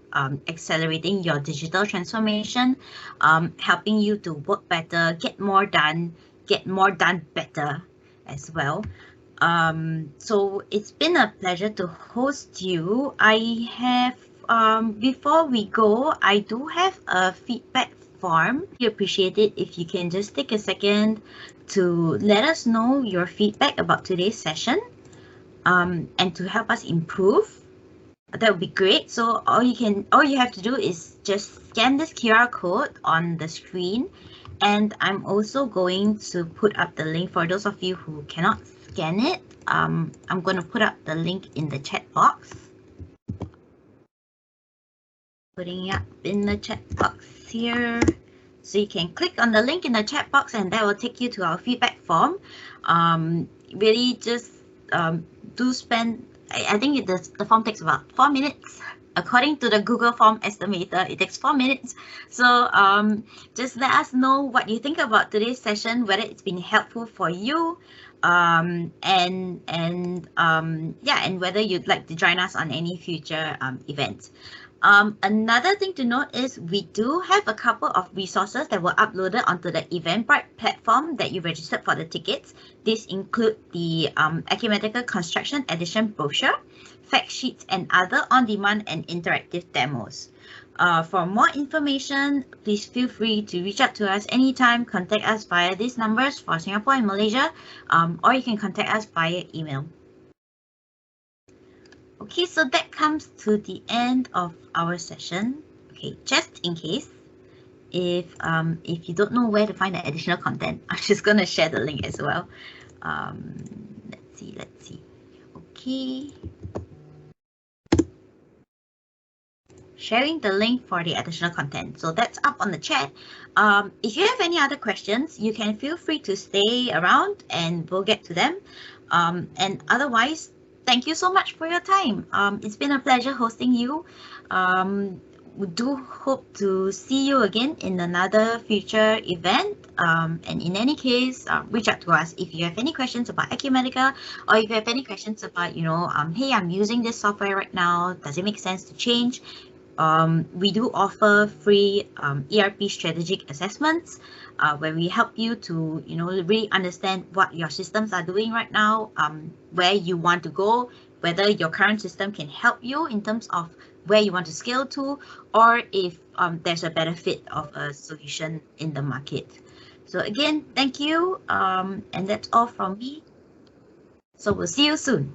accelerating your digital transformation, helping you to work better, get more done better as well. So it's been a pleasure to host you. I have, before we go, I do have a feedback form. We appreciate it if you can just take a second to let us know your feedback about today's session, and to help us improve. That would be great. So all you have to do is just scan this QR code on the screen, and I'm also going to put up the link for those of you who cannot scan it. I'm going to put up the link in the chat box. Putting it up in the chat box here. So you can click on the link in the chat box and that will take you to our feedback form. Really just do spend, I think the form takes about 4 minutes. According to the Google Form Estimator, it takes 4 minutes. So just let us know what you think about today's session, whether it's been helpful for you, and whether you'd like to join us on any future events. Another thing to note is we do have a couple of resources that were uploaded onto the Eventbrite platform that you registered for the tickets. These include the Acumatica Construction Edition brochure, fact sheets, and other on-demand and interactive demos. For more information, please feel free to reach out to us anytime. Contact us via these numbers for Singapore and Malaysia, or you can contact us via email. Okay, so that comes to the end of our session. Okay, just in case, if you don't know where to find the additional content, I'm just gonna share the link as well. Let's see. Okay. Sharing the link for the additional content. So that's up on the chat. If you have any other questions, you can feel free to stay around and we'll get to them. And otherwise, thank you so much for your time. It's been a pleasure hosting you. We do hope to see you again in another future event. And in any case, reach out to us if you have any questions about Acumatica, or if you have any questions about, hey, I'm using this software right now. Does it make sense to change? We do offer free ERP strategic assessments where we help you to, really understand what your systems are doing right now, where you want to go, whether your current system can help you in terms of where you want to scale to, or if there's a better fit of a solution in the market. So again, thank you. And that's all from me. So we'll see you soon.